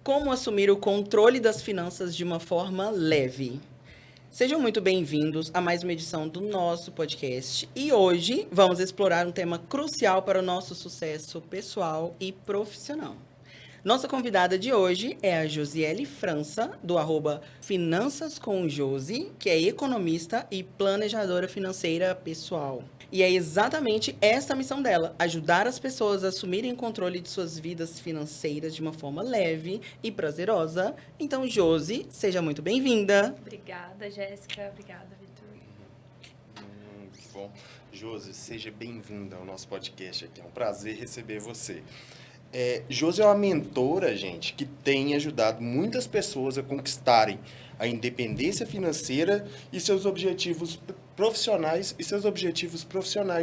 Como assumir o controle das finanças de uma forma leve. Sejam muito bem-vindos a mais uma edição do nosso podcast. E hoje vamos explorar um tema crucial para o nosso sucesso pessoal e profissional. Nossa convidada de hoje é a Josiele França, do Finanças com Josi, que é economista e planejadora financeira pessoal. E é exatamente esta a missão dela, ajudar as pessoas a assumirem o controle de suas vidas financeiras de uma forma leve e prazerosa. Então, Josi, seja muito bem-vinda. Obrigada, Jéssica. Obrigada, Vitor. Muito bom. Josi, seja bem-vinda ao nosso podcast aqui. É um prazer receber você. Josi é uma mentora, gente, que tem ajudado muitas pessoas a conquistarem a independência financeira e seus objetivos profissionais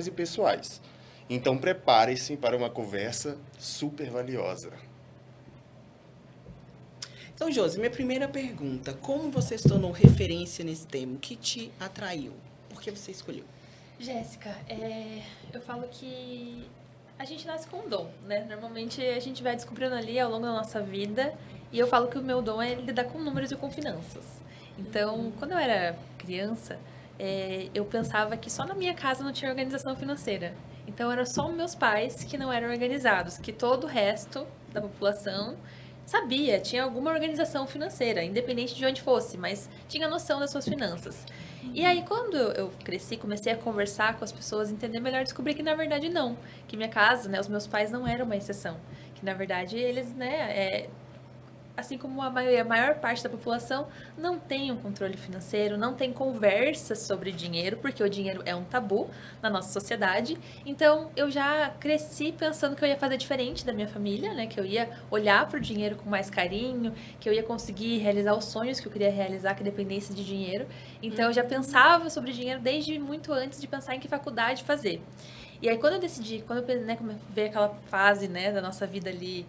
e pessoais. Então, prepare-se para uma conversa super valiosa. Então, Josi, minha primeira pergunta, como você se tornou referência nesse tema? O que te atraiu? Por que você escolheu? Jéssica, eu falo que a gente nasce com um dom, né? Normalmente a gente vai descobrindo ali ao longo da nossa vida, e eu falo que o meu dom é lidar com números e com finanças. Então, quando eu era criança, eu pensava que só na minha casa não tinha organização financeira. Então, eram só meus pais que não eram organizados, que todo o resto da população sabia, tinha alguma organização financeira, independente de onde fosse, mas tinha noção das suas finanças. E aí, quando eu cresci, comecei a conversar com as pessoas, entender melhor, descobri que, na verdade, não. Que minha casa, né, os meus pais não eram uma exceção. Que, na verdade, eles, né, assim como a maior parte da população, não tem um controle financeiro, não tem conversas sobre dinheiro, porque o dinheiro é um tabu na nossa sociedade. Então, eu já cresci pensando que eu ia fazer diferente da minha família, né? Que eu ia olhar para o dinheiro com mais carinho, que eu ia conseguir realizar os sonhos que eu queria realizar, que dependesse de dinheiro. Então, eu já pensava sobre dinheiro desde muito antes de pensar em que faculdade fazer. E aí, quando eu, né, veio aquela fase, né, da nossa vida ali,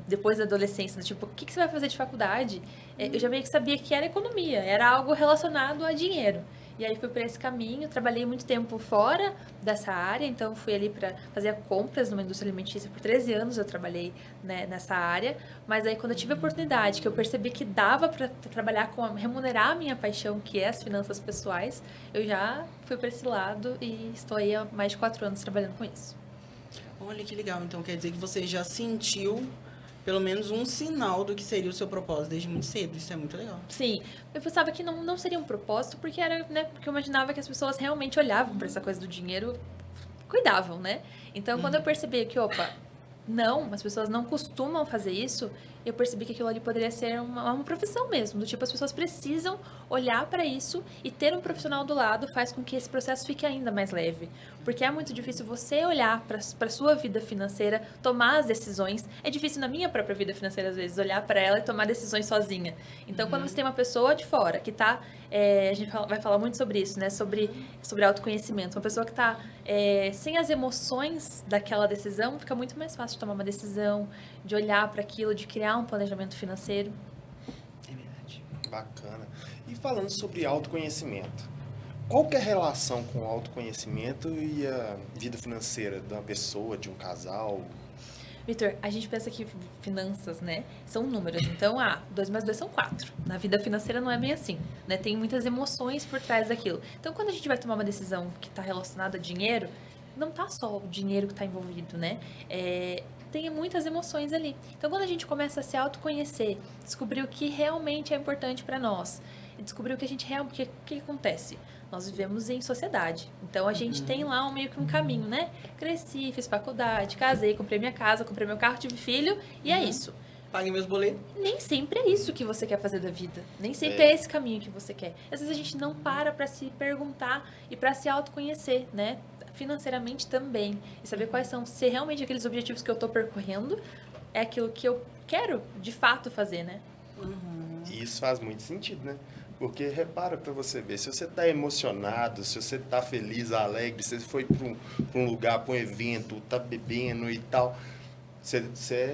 depois da adolescência, do tipo, o que você vai fazer de faculdade? Eu já meio que sabia que era economia, era algo relacionado a dinheiro. E aí, fui para esse caminho, trabalhei muito tempo fora dessa área, então fui ali para fazer compras numa indústria alimentícia. Por 13 anos eu trabalhei, né, nessa área, mas aí quando eu tive a oportunidade, que eu percebi que dava para trabalhar remunerar a minha paixão, que é as finanças pessoais, eu já fui para esse lado e estou aí há mais de 4 anos trabalhando com isso. Olha que legal, então quer dizer que você já sentiu pelo menos um sinal do que seria o seu propósito desde muito cedo. Isso é muito legal. Sim, eu pensava que não seria um propósito, porque era, né, porque eu imaginava que as pessoas realmente olhavam para essa coisa do dinheiro, cuidavam, né? Então, quando eu percebi que, opa, não, as pessoas não costumam fazer isso, eu percebi que aquilo ali poderia ser uma profissão mesmo, do tipo, as pessoas precisam olhar para isso, e ter um profissional do lado faz com que esse processo fique ainda mais leve. Porque é muito difícil você olhar para a sua vida financeira, tomar as decisões. É difícil na minha própria vida financeira, às vezes, olhar para ela e tomar decisões sozinha. Então, quando você tem uma pessoa de fora que está... a gente vai falar muito sobre isso, né? Sobre autoconhecimento. Uma pessoa que está sem as emoções daquela decisão, fica muito mais fácil de tomar uma decisão, de olhar para aquilo, de criar um planejamento financeiro. É verdade. Bacana. E falando sobre autoconhecimento, qual que é a relação com o autoconhecimento e a vida financeira de uma pessoa, de um casal? Vitor, a gente pensa que finanças, né, são números. Então, 2 mais 2 são 4. Na vida financeira não é bem assim, né? Tem muitas emoções por trás daquilo. Então, quando a gente vai tomar uma decisão que está relacionada a dinheiro, não tá só o dinheiro que está envolvido, né? Tem muitas emoções ali. Então, quando a gente começa a se autoconhecer, descobrir o que realmente é importante para nós, e descobrir o que a gente realmente... O que acontece? Nós vivemos em sociedade. Então, a gente tem lá meio que um caminho, né? Cresci, fiz faculdade, casei, comprei minha casa, comprei meu carro, tive filho, e é isso. Paguei meus boletos. Nem sempre é isso que você quer fazer da vida. Nem sempre é esse caminho que você quer. Às vezes a gente não para se perguntar e para se autoconhecer, né? Financeiramente também. E saber quais são, se realmente aqueles objetivos que eu tô percorrendo é aquilo que eu quero de fato fazer, né? E isso faz muito sentido, né? Porque repara para você ver, se você está emocionado, se você está feliz, alegre, se você foi para um lugar, para um evento, está bebendo e tal, você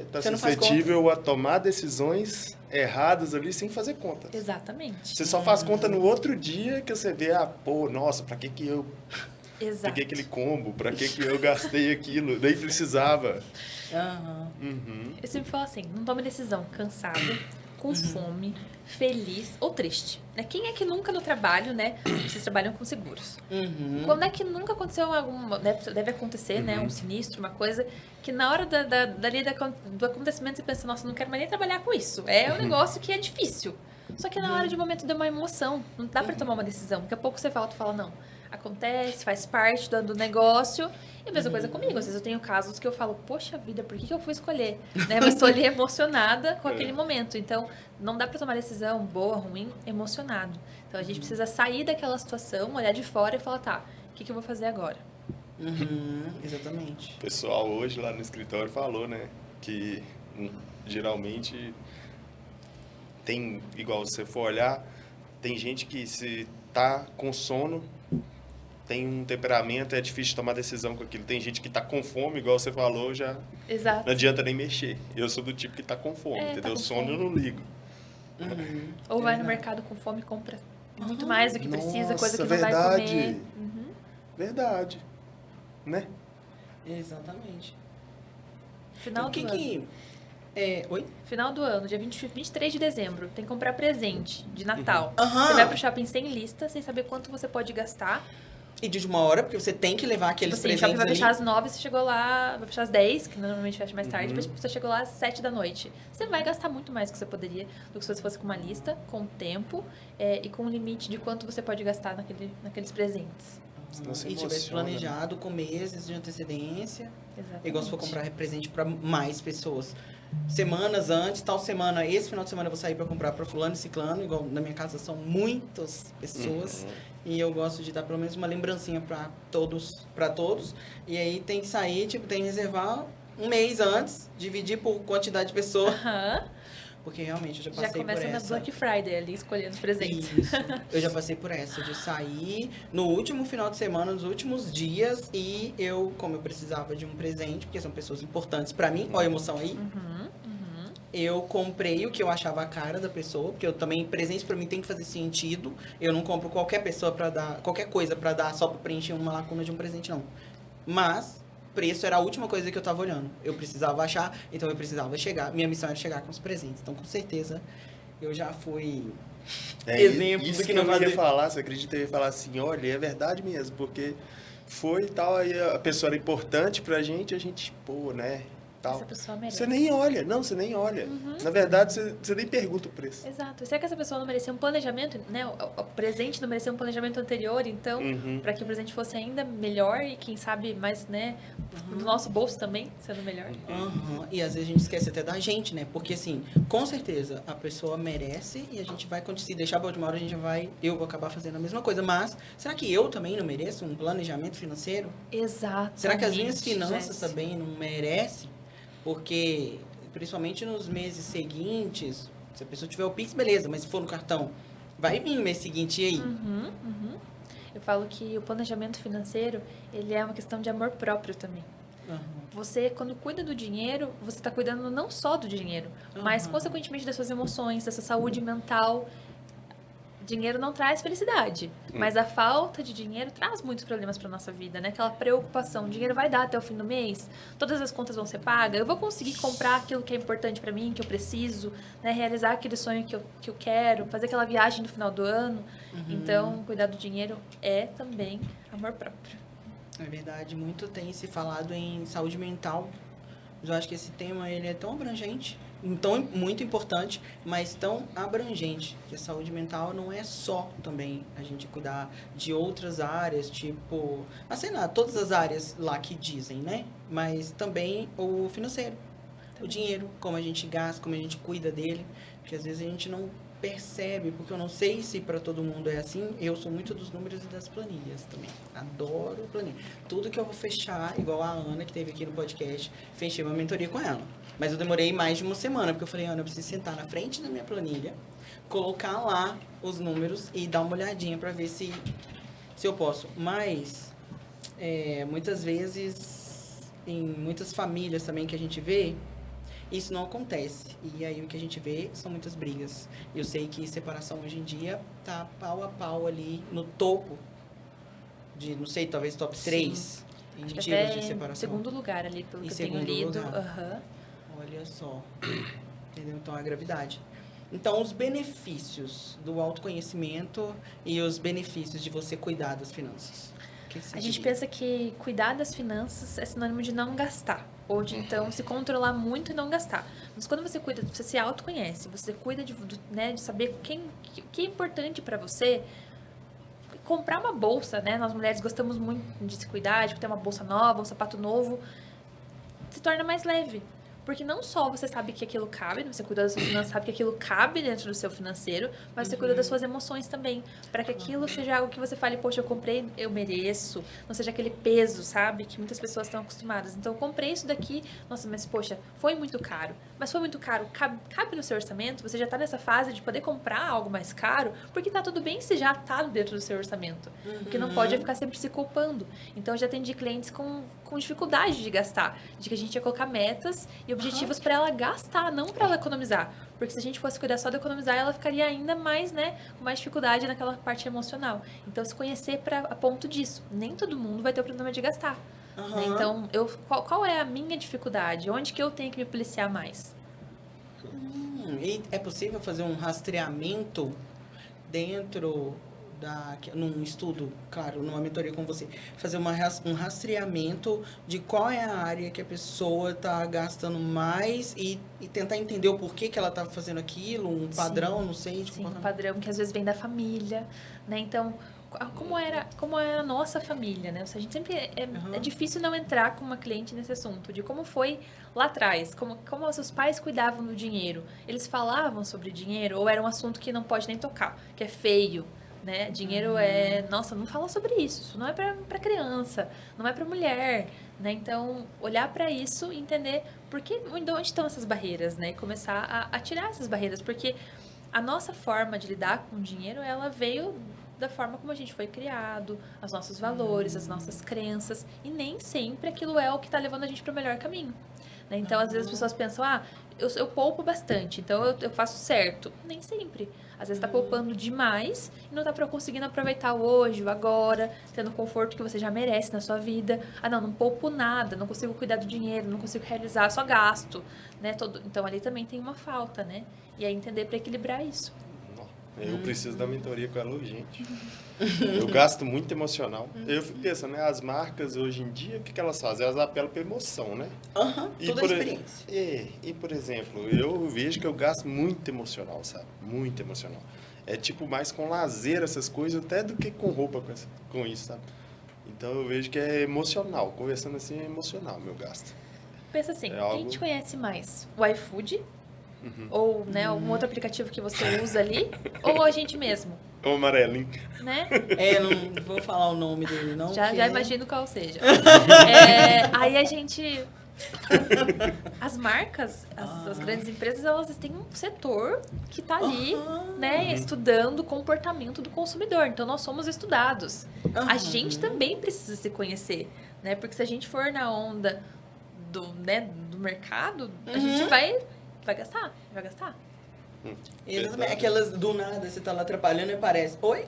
está suscetível a tomar decisões erradas ali sem fazer conta. Exatamente. Você só faz conta no outro dia que você vê, nossa, para que eu Por que Exato. aquele combo? Pra que eu gastei aquilo? Nem precisava. Aham. Uhum. Eu sempre falo assim, não tome decisão cansado, com fome, feliz ou triste. Né? Quem é que nunca no trabalho, né? Vocês trabalham com seguros. Uhum. Quando é que nunca aconteceu alguma... Deve acontecer, né? Um sinistro, uma coisa que na hora do acontecimento você pensa, nossa, não quero mais nem trabalhar com isso. É um negócio que é difícil. Só que na hora de momento deu uma emoção. Não dá pra tomar uma decisão. Daqui a pouco você fala, tu fala, não. Acontece, faz parte do negócio. E a mesma coisa comigo. Às vezes eu tenho casos que eu falo, poxa vida, por que eu fui escolher? Né? Mas estou ali emocionada com aquele momento. Então, não dá pra tomar decisão boa, ruim, emocionado. Então, a gente precisa sair daquela situação, olhar de fora e falar, tá, o que eu vou fazer agora? Exatamente. O pessoal hoje lá no escritório falou, né? Que geralmente tem, igual você for olhar, tem gente que se tá com sono, tem um temperamento, é difícil de tomar decisão com aquilo. Tem gente que tá com fome, igual você falou, já Exato. não adianta nem mexer. Eu sou do tipo que tá com fome, Tá entendeu? com Sono fome. eu não ligo. Ou vai Verdade. no mercado com fome e compra muito mais do que precisa, coisa que Nossa, não vai verdade. comer. Verdade. Né? Exatamente. Final O do que ano. que... Oi? Final do ano, dia 23 de dezembro, tem que comprar presente de Natal. Aham. Você vai pro shopping sem lista, sem saber quanto você pode gastar. E de uma hora, porque você tem que levar Tipo aqueles assim, o shopping presentes vai ali. fechar às 9, você chegou lá, vai fechar às 10, que normalmente fecha mais tarde, mas você chegou lá às 7 da noite. Você vai gastar muito mais do que você poderia do que se você fosse com uma lista, com tempo e com um limite de quanto você pode gastar naqueles presentes. Senão você E tivesse emociona, né? planejado com meses de antecedência. Exatamente. Igual se for comprar presente para mais pessoas. Semanas antes, tal semana, esse final de semana eu vou sair para comprar para fulano e ciclano. Igual na minha casa são muitas pessoas. E eu gosto de dar pelo menos uma lembrancinha para todos. E aí tem que sair, tipo, tem que reservar um mês antes, dividir por quantidade de pessoas. Aham. Porque realmente eu já Já passei por começa na essa. Black Friday ali, escolhendo os presentes. Isso. Eu já passei por essa, de sair no último final de semana, nos últimos dias, e eu, como eu precisava de um presente, porque são pessoas importantes pra mim, olha a emoção aí, eu comprei o que eu achava a cara da pessoa, porque eu também, presente pra mim tem que fazer sentido, eu não compro qualquer pessoa pra dar, qualquer coisa pra dar só pra preencher uma lacuna de um presente, não. Mas, preço era a última coisa que eu tava olhando. Eu precisava achar, então eu precisava chegar. Minha missão era chegar com os presentes. Então, com certeza, eu já fui exemplo isso do que que eu não ia fazer. falar, você acredita? Eu ia falar assim, olha, é verdade mesmo, porque foi e tal, aí a pessoa era importante pra gente, a gente, pô, né, tal. Essa pessoa merece. Você nem olha, não, você nem olha. Na verdade, você nem pergunta o preço. Exato. Será que essa pessoa não merecia um planejamento, né? O presente não merecia um planejamento anterior, então, para que o presente fosse ainda melhor e quem sabe mais, né, no nosso bolso também sendo melhor. Aham. E às vezes a gente esquece até da gente, né? Porque assim, com certeza a pessoa merece e a gente vai, se deixar pra última hora, eu vou acabar fazendo a mesma coisa. Mas, será que eu também não mereço um planejamento financeiro? Exato. Será que as minhas finanças também não merecem? Porque, principalmente nos meses seguintes, se a pessoa tiver o Pix, beleza, mas se for no cartão, vai vir no mês seguinte e aí? Eu falo que o planejamento financeiro, ele é uma questão de amor próprio também. Aham. Você, quando cuida do dinheiro, você está cuidando não só do dinheiro, mas, Aham. consequentemente, das suas emoções, da sua saúde mental. Dinheiro não traz felicidade, mas a falta de dinheiro traz muitos problemas para nossa vida, né? Aquela preocupação, o dinheiro vai dar até o fim do mês, todas as contas vão ser pagas, eu vou conseguir comprar aquilo que é importante para mim, que eu preciso, né? Realizar aquele sonho que eu quero, fazer aquela viagem no final do ano. Então, cuidar do dinheiro é também amor próprio. É verdade, muito tem se falado em saúde mental. Mas eu acho que esse tema ele é tão abrangente, então muito importante, mas tão abrangente, que a saúde mental não é só também a gente cuidar de outras áreas, tipo, sei lá, todas as áreas lá que dizem, né? Mas também o financeiro, o dinheiro, como a gente gasta, como a gente cuida dele, porque às vezes a gente não percebe, porque eu não sei se para todo mundo é assim. Eu sou muito dos números e das planilhas também. Adoro planilha. Tudo que eu vou fechar, igual a Ana, que teve aqui no podcast, fechei uma mentoria com ela. Mas eu demorei mais de uma semana, porque eu falei, Ana, eu preciso sentar na frente da minha planilha, colocar lá os números e dar uma olhadinha para ver se eu posso. Mas, muitas vezes, em muitas famílias também que a gente vê, isso não acontece. E aí o que a gente vê são muitas brigas. Eu sei que separação hoje em dia tá pau a pau ali no topo não sei, talvez top 3 em Acho que tipos até de em separação. segundo lugar ali, pelo Em que eu tenho segundo lido. lugar. Aham. Olha só. Entendeu? Então, a gravidade. Então, os benefícios do autoconhecimento e os benefícios de você cuidar das finanças. O que você A gente diria? pensa que cuidar das finanças é sinônimo de não gastar. Ou de, então, se controlar muito e não gastar. Mas quando você cuida, você se autoconhece, você cuida né, de saber o que é importante para você. Comprar uma bolsa, né? Nós mulheres gostamos muito de se cuidar, de ter uma bolsa nova, um sapato novo. Se torna mais leve. Porque não só você sabe que aquilo cabe, você cuida das suas finanças, sabe que aquilo cabe dentro do seu financeiro, mas você cuida das suas emoções também. Para que aquilo seja algo que você fale, poxa, eu comprei, eu mereço. Não seja aquele peso, sabe? Que muitas pessoas estão acostumadas. Então, eu comprei isso daqui, nossa, mas poxa, foi muito caro. Mas foi muito caro, cabe no seu orçamento? Você já tá nessa fase de poder comprar algo mais caro? Porque tá tudo bem se já tá dentro do seu orçamento. O que não pode é ficar sempre se culpando. Então, eu já atendi clientes com dificuldade de gastar, de que a gente ia colocar metas e objetivos para ela gastar, não para ela economizar. Porque se a gente fosse cuidar só de economizar, ela ficaria ainda mais, né, com mais dificuldade naquela parte emocional. Então, se conhecer a ponto disso. Nem todo mundo vai ter o problema de gastar. Né? Então, qual é a minha dificuldade? Onde que eu tenho que me policiar mais? E é possível fazer um rastreamento dentro num estudo, claro, numa mentoria com você, fazer um rastreamento de qual é a área que a pessoa está gastando mais e tentar entender o porquê que ela está fazendo aquilo, um padrão, não sei. Sim, um padrão que às vezes vem da família, né? Então, como era a nossa família, né? A gente sempre é difícil não entrar com uma cliente nesse assunto, de como foi lá atrás, como os seus pais cuidavam do dinheiro. Eles falavam sobre dinheiro ou era um assunto que não pode nem tocar, que é feio, né? Dinheiro nossa, não fala sobre isso não é para criança, não é para mulher, né? Então, olhar para isso e entender de onde estão essas barreiras, né? E começar a tirar essas barreiras, porque a nossa forma de lidar com o dinheiro, ela veio da forma como a gente foi criado, os nossos valores, as nossas crenças, e nem sempre aquilo é o que está levando a gente para o melhor caminho. Né? Então, às vezes as pessoas pensam, eu poupo bastante, então eu faço certo. Nem sempre. Às vezes está poupando demais e não está conseguindo aproveitar o hoje, o agora, tendo o conforto que você já merece na sua vida. Não poupo nada, não consigo cuidar do dinheiro, não consigo realizar, só gasto. Né? Então, ali também tem uma falta, né? E aí entender para equilibrar isso. Eu preciso da mentoria com ela urgente. Eu gasto muito emocional. Eu fico pensando, né? As marcas hoje em dia, o que elas fazem? Elas apelam para emoção, né? Toda a experiência. E, por exemplo, eu vejo que eu gasto muito emocional, sabe? Muito emocional. É tipo mais com lazer essas coisas, até do que com roupa com isso, sabe? Então eu vejo que é emocional. Conversando assim é emocional meu gasto. Pensa assim, quem te conhece mais? O iFood? Ou, né, algum outro aplicativo que você usa ali? Ou a gente mesmo? O amarelinho. Né? Não vou falar o nome dele, não. Já imagino qual seja. Aí a gente... As marcas, as grandes empresas, elas têm um setor que está ali, né, estudando o comportamento do consumidor. Então, nós somos estudados. A gente também precisa se conhecer, né? Porque se a gente for na onda do mercado, a gente vai gastar. Exatamente. Aquelas do nada, você tá lá atrapalhando e aparece. Oi?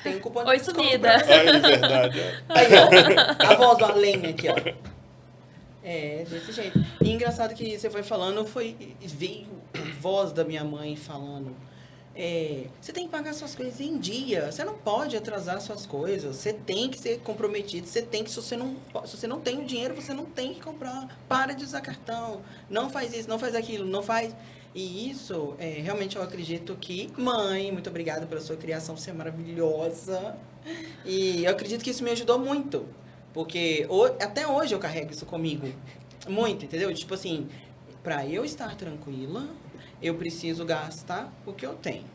Tem cupom de Oi, desconto sumida. pra você. É verdade. Aí, ó. A voz do além aqui, ó. Desse jeito. E engraçado que você foi falando, veio a voz da minha mãe falando. Você tem que pagar suas coisas em dia. Você não pode atrasar suas coisas. Você tem que ser comprometido. Você tem que, se você não tem o dinheiro, você não tem que comprar. Para de usar cartão. Não faz isso, não faz aquilo, não faz. E isso, realmente eu acredito que... Mãe, muito obrigada pela sua criação, você é maravilhosa. E eu acredito que isso me ajudou muito. Porque até hoje eu carrego isso comigo. Muito, entendeu? Tipo assim, pra eu estar tranquila, eu preciso gastar o que eu tenho.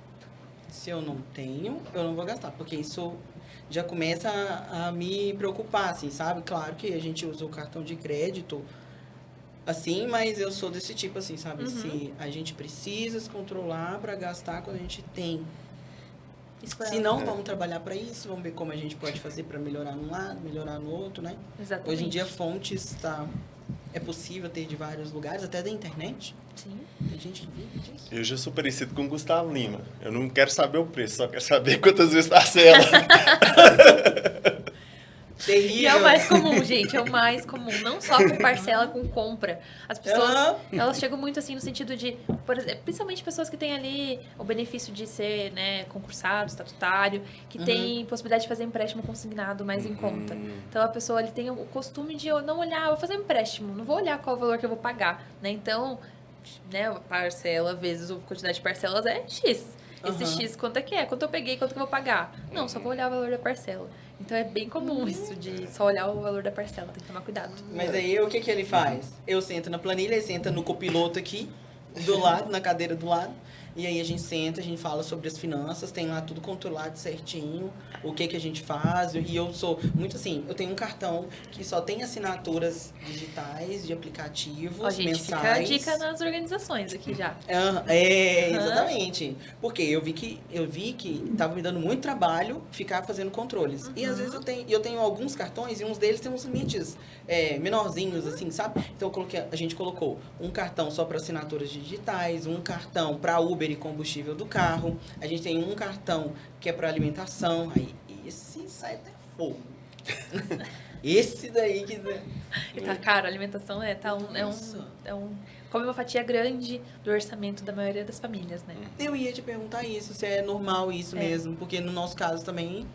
Se eu não tenho, eu não vou gastar. Porque isso já começa a me preocupar, assim, sabe? Claro que a gente usa o cartão de crédito, assim, mas eu sou desse tipo, assim, sabe? Se a gente precisa se controlar pra gastar quando a gente tem. Se não, vamos trabalhar para isso, vamos ver como a gente pode fazer para melhorar num lado, melhorar no outro, né? Exatamente. Hoje em dia, fontes é possível ter de vários lugares, até da internet. Sim. Tem gente que vive disso. Eu já sou parecido com o Gustavo Lima. Eu não quero saber o preço, só quero saber quantas vezes parcela. Terrível. E é o mais comum, gente, é o mais comum. Não só com parcela, com compra. As pessoas, elas chegam muito assim no sentido de, por exemplo, principalmente pessoas que têm ali o benefício de ser, né, concursado, estatutário, que tem possibilidade de fazer empréstimo consignado mais em conta. Então a pessoa ali tem o costume de eu não olhar, vou fazer um empréstimo, não vou olhar qual o valor que eu vou pagar, né? Então, né, a parcela vezes a quantidade de parcelas é X. Esse X, quanto é que é? Quanto eu peguei, quanto que eu vou pagar? Não, só vou olhar o valor da parcela. Então é bem comum isso de só olhar o valor da parcela, tem que tomar cuidado. Mas aí o que ele faz? Eu sento na planilha, ele senta no copiloto aqui, do lado, na cadeira do lado. E aí a gente senta, a gente fala sobre as finanças, tem lá tudo controlado certinho, o que a gente faz. E eu sou muito assim, eu tenho um cartão que só tem assinaturas digitais de aplicativos Ó, gente, mensais. fica a dica nas organizações aqui já. Exatamente. Porque eu vi que tava me dando muito trabalho ficar fazendo controles. E às vezes eu tenho alguns cartões e uns deles tem uns limites menorzinhos, assim, sabe? Então a gente colocou um cartão só para assinaturas digitais, um cartão para Uber e combustível do carro. A gente tem um cartão que é para alimentação. Aí esse sai até fogo. Esse daí que... E tá caro, a alimentação come uma fatia grande do orçamento da maioria das famílias, né? Eu ia te perguntar isso, se é normal isso mesmo. Porque no nosso caso também,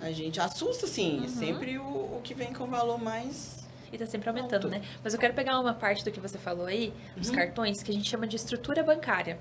a gente assusta, assim. É sempre o que vem com valor mais... E tá sempre aumentando, né? Mas eu quero pegar uma parte do que você falou aí, dos cartões, que a gente chama de estrutura bancária.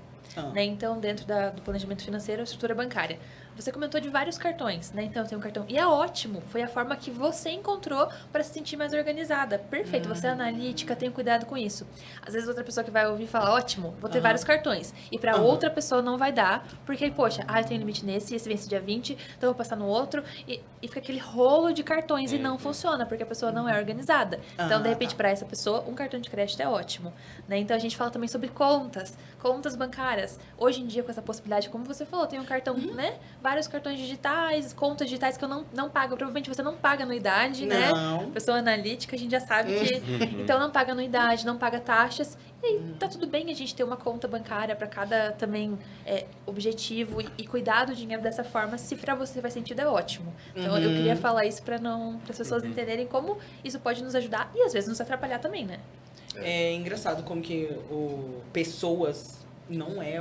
Né? Então, dentro do planejamento financeiro, a estrutura bancária. Você comentou de vários cartões, né? Então, tem um cartão. E é ótimo. Foi a forma que você encontrou para se sentir mais organizada. Perfeito. Você é analítica, tenha cuidado com isso. Às vezes, outra pessoa que vai ouvir fala, ótimo, vou ter vários cartões. E para outra pessoa não vai dar, porque, poxa, eu tenho limite nesse, esse vence dia 20, então eu vou passar no outro. E fica aquele rolo de cartões e não funciona, porque a pessoa não é organizada. Então, de repente, para essa pessoa, um cartão de crédito é ótimo. Né? Então, a gente fala também sobre contas bancárias. Hoje em dia, com essa possibilidade, como você falou, tem um cartão, né? Vários cartões digitais, contas digitais que eu não pago. Provavelmente você não paga anuidade, né? Pessoa analítica, a gente já sabe que... Então, não paga anuidade, não paga taxas. E aí, tá tudo bem a gente ter uma conta bancária para cada também objetivo e cuidar do dinheiro dessa forma. Se para você faz sentido, é ótimo. Então, eu queria falar isso para as pessoas entenderem como isso pode nos ajudar e, às vezes, nos atrapalhar também, né? É engraçado como que pessoas não é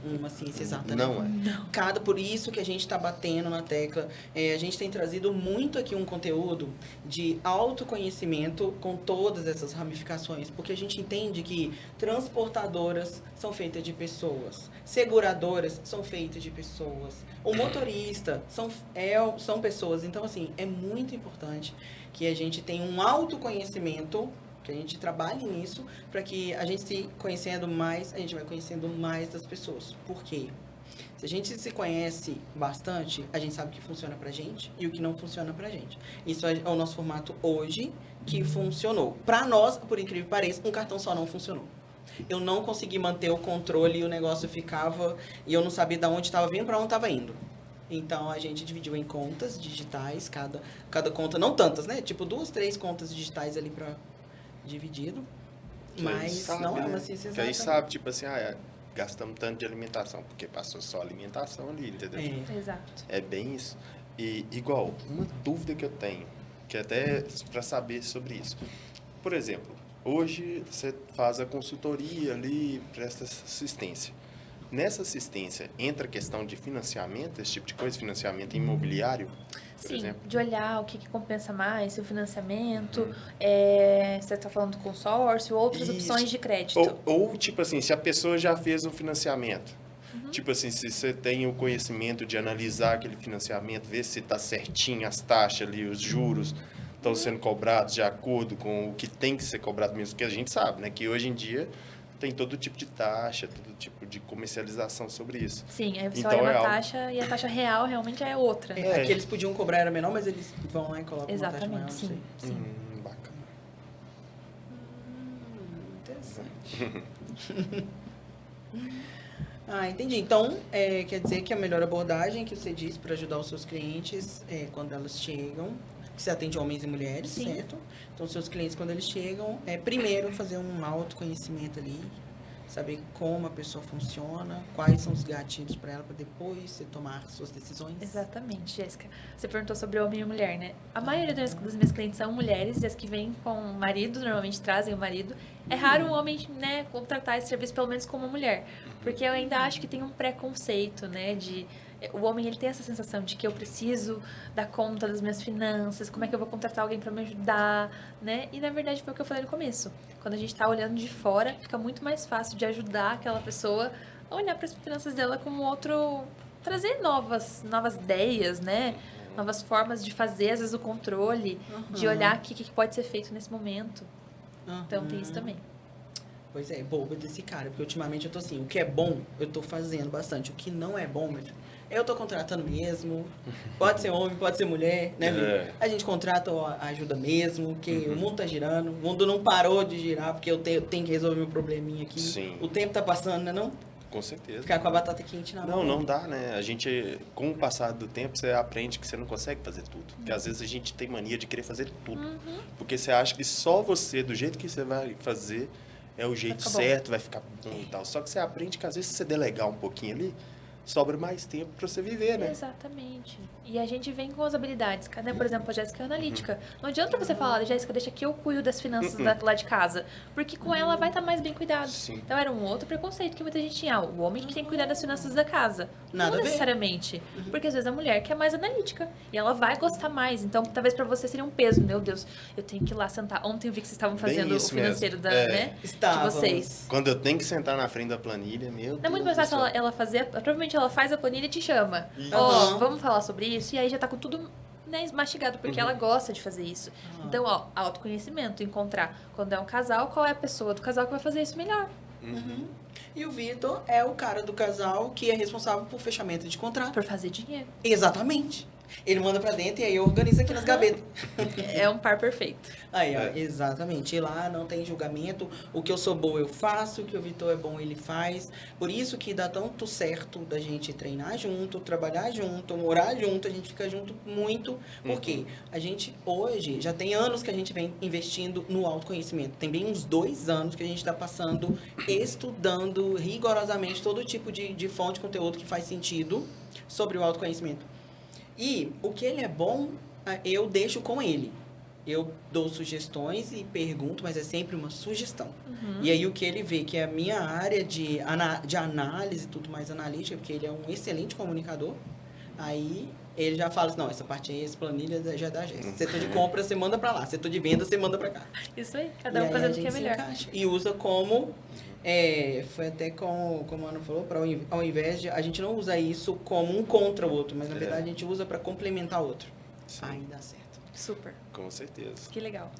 uma ciência exata. Não é. Por isso que a gente está batendo na tecla. A gente tem trazido muito aqui um conteúdo de autoconhecimento com todas essas ramificações, porque a gente entende que transportadoras são feitas de pessoas, seguradoras são feitas de pessoas, o motorista são pessoas. Então, assim, é muito importante que a gente tenha um autoconhecimento, que a gente trabalhe nisso, para que a gente se conhecendo mais, a gente vai conhecendo mais das pessoas. Por quê? Se a gente se conhece bastante, a gente sabe o que funciona pra gente e o que não funciona pra gente. Isso é o nosso formato hoje, que funcionou. Pra nós, por incrível que pareça, um cartão só não funcionou. Eu não consegui manter o controle e o negócio ficava... E eu não sabia de onde estava vindo, para onde estava indo. Então, a gente dividiu em contas digitais, cada conta... Não tantas, né? Tipo, 2, 3 contas digitais ali para... dividido, mas sabe, não é né? uma ciência exata. Que aí sabe, tipo assim, gastamos tanto de alimentação, porque passou só alimentação ali, entendeu? Exato. É bem isso. E, igual, uma dúvida que eu tenho, que até para saber sobre isso. Por exemplo, hoje você faz a consultoria ali, presta assistência. Nessa assistência, entra a questão de financiamento, esse tipo de coisa, financiamento imobiliário, por exemplo? De olhar o que compensa mais, se o financiamento, você está falando do consórcio, outras opções de crédito. Ou, tipo assim, se a pessoa já fez um financiamento, tipo assim, se você tem o conhecimento de analisar aquele financiamento, ver se está certinho as taxas ali, os juros estão sendo cobrados de acordo com o que tem que ser cobrado mesmo, porque a gente sabe, né, que hoje em dia tem todo tipo de taxa, todo tipo de comercialização sobre isso. Sim, aí você então, olha uma taxa e a taxa real realmente é outra. A que eles podiam cobrar era menor, mas eles vão lá e colocam uma taxa maior. Sim. Bacana. Interessante. Entendi. Então, quer dizer que a melhor abordagem que você diz para ajudar os seus clientes quando elas chegam, que você atende homens e mulheres, certo? Então, seus clientes, quando eles chegam, primeiro fazer um autoconhecimento ali, saber como a pessoa funciona, quais são os gatilhos para ela, para depois você tomar suas decisões. Exatamente, Jéssica. Você perguntou sobre homem e mulher, né? A maioria das minhas clientes são mulheres, e as que vêm com o marido, normalmente trazem o marido. É raro um homem, né, contratar esse serviço pelo menos com uma mulher. Porque eu ainda acho que tem um preconceito, né, de... O homem, ele tem essa sensação de que eu preciso dar conta das minhas finanças, como é que eu vou contratar alguém para me ajudar, né? E, na verdade, foi o que eu falei no começo. Quando a gente tá olhando de fora, fica muito mais fácil de ajudar aquela pessoa a olhar para as finanças dela como outro... Trazer novas ideias, né? Novas formas de fazer, às vezes, o controle, de olhar o que pode ser feito nesse momento. Então, tem isso também. Pois é, boba desse cara, porque ultimamente eu tô assim, o que é bom, eu tô fazendo bastante. O que não é bom, meu filho, eu tô contratando mesmo. Pode ser homem, pode ser mulher, né, Vitor? A gente contrata a ajuda mesmo, porque o mundo tá girando, o mundo não parou de girar, porque eu tenho que resolver meu probleminha aqui. Sim. O tempo tá passando, né, não? Com certeza. Ficar com a batata quente na mão. Não dá, né? A gente, com o passar do tempo, você aprende que você não consegue fazer tudo. Porque às vezes a gente tem mania de querer fazer tudo. Porque você acha que só você, do jeito que você vai fazer, é o jeito certo, vai ficar bom e tal. Só que você aprende que às vezes se você delegar um pouquinho ali, sobra mais tempo para você viver, né? Exatamente. E a gente vem com as habilidades, né? Por exemplo, a Jéssica é analítica. Não adianta você falar, Jéssica, deixa que eu cuido das finanças lá de casa. Porque com ela vai estar mais bem cuidado. Sim. Então era um outro preconceito que muita gente tinha. O homem que tem que cuidar das finanças da casa. Nada Não a ver. necessariamente. Porque às vezes a mulher que é mais analítica. E ela vai gostar mais. Então, talvez pra você seria um peso. Meu Deus, eu tenho que ir lá sentar. Ontem eu vi que vocês estavam fazendo o financeiro né? De vocês. Quando eu tenho que sentar na frente da planilha, meu Deus. Não é muito mais fácil ela fazer. Provavelmente ela faz a planilha e te chama. Vamos falar sobre isso. E aí já tá com tudo, né, mastigado, porque ela gosta de fazer isso. Então, autoconhecimento, encontrar quando é um casal, qual é a pessoa do casal que vai fazer isso melhor. E o Vitor é o cara do casal que é responsável por fechamento de contrato. Por fazer dinheiro. Exatamente. Ele manda pra dentro e aí eu organizo aqui nas gavetas. É um par perfeito. Aí, ó, exatamente. E lá não tem julgamento. O que eu sou boa eu faço, o que o Vitor é bom ele faz. Por isso que dá tanto certo da gente treinar junto, trabalhar junto, morar junto, a gente fica junto muito. Porque a gente hoje já tem anos que a gente vem investindo no autoconhecimento. Tem bem uns 2 anos que a gente está passando, estudando rigorosamente todo tipo de fonte de conteúdo que faz sentido sobre o autoconhecimento. E o que ele é bom, eu deixo com ele. Eu dou sugestões e pergunto, mas é sempre uma sugestão. E aí o que ele vê que é a minha área de análise, tudo mais analítica, porque ele é um excelente comunicador, aí ele já fala assim, não, essa parte aí, essa planilha já é da Jéssica. Setor de compra, você manda pra lá. Setor de venda, você manda pra cá. Isso aí, cada um fazendo o que é melhor. E usa como... foi até como a Ana falou, ao invés de... A gente não usa isso como um contra o outro, mas na verdade a gente usa para complementar o outro. Sim. Aí dá certo. Super. Com certeza. Que legal.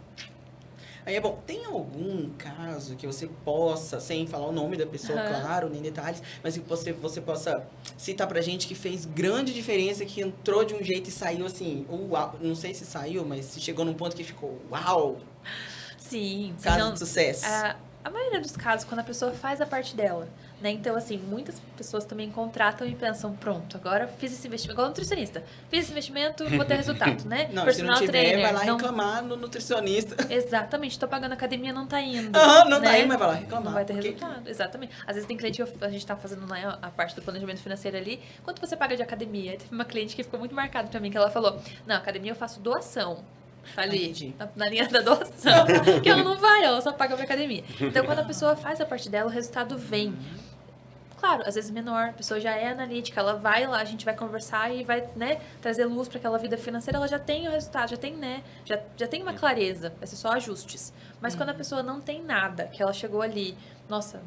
Aí é bom, tem algum caso que você possa, sem falar o nome da pessoa, claro, nem detalhes, mas que você possa citar pra gente que fez grande diferença, que entrou de um jeito e saiu assim, uau, não sei se saiu, mas se chegou num ponto que ficou, uau! Sim. Caso de sucesso. A maioria dos casos, quando a pessoa faz a parte dela, né? Então, assim, muitas pessoas também contratam e pensam, pronto, agora fiz esse investimento, igual nutricionista, fiz esse investimento, vou ter resultado, né? Não, Personal se não tiver, trainer, vai lá reclamar no nutricionista. Exatamente, tô pagando academia, não tá indo. Não né? tá indo, mas vai lá reclamar. Não vai ter resultado, exatamente. Às vezes tem cliente que a gente tá fazendo a parte do planejamento financeiro ali, quanto você paga de academia? Aí teve uma cliente que ficou muito marcada pra mim, que ela falou, não, academia eu faço doação. Tá ali, na linha da doação. Porque ela não vai, ela só paga pra academia. Então, quando a pessoa faz a parte dela, o resultado vem. Claro, às vezes menor, a pessoa já é analítica, ela vai lá, a gente vai conversar e vai, né, trazer luz para aquela vida financeira, ela já tem o resultado, já tem, né, já tem uma clareza, vai ser só ajustes. Mas quando a pessoa não tem nada, que ela chegou ali, nossa,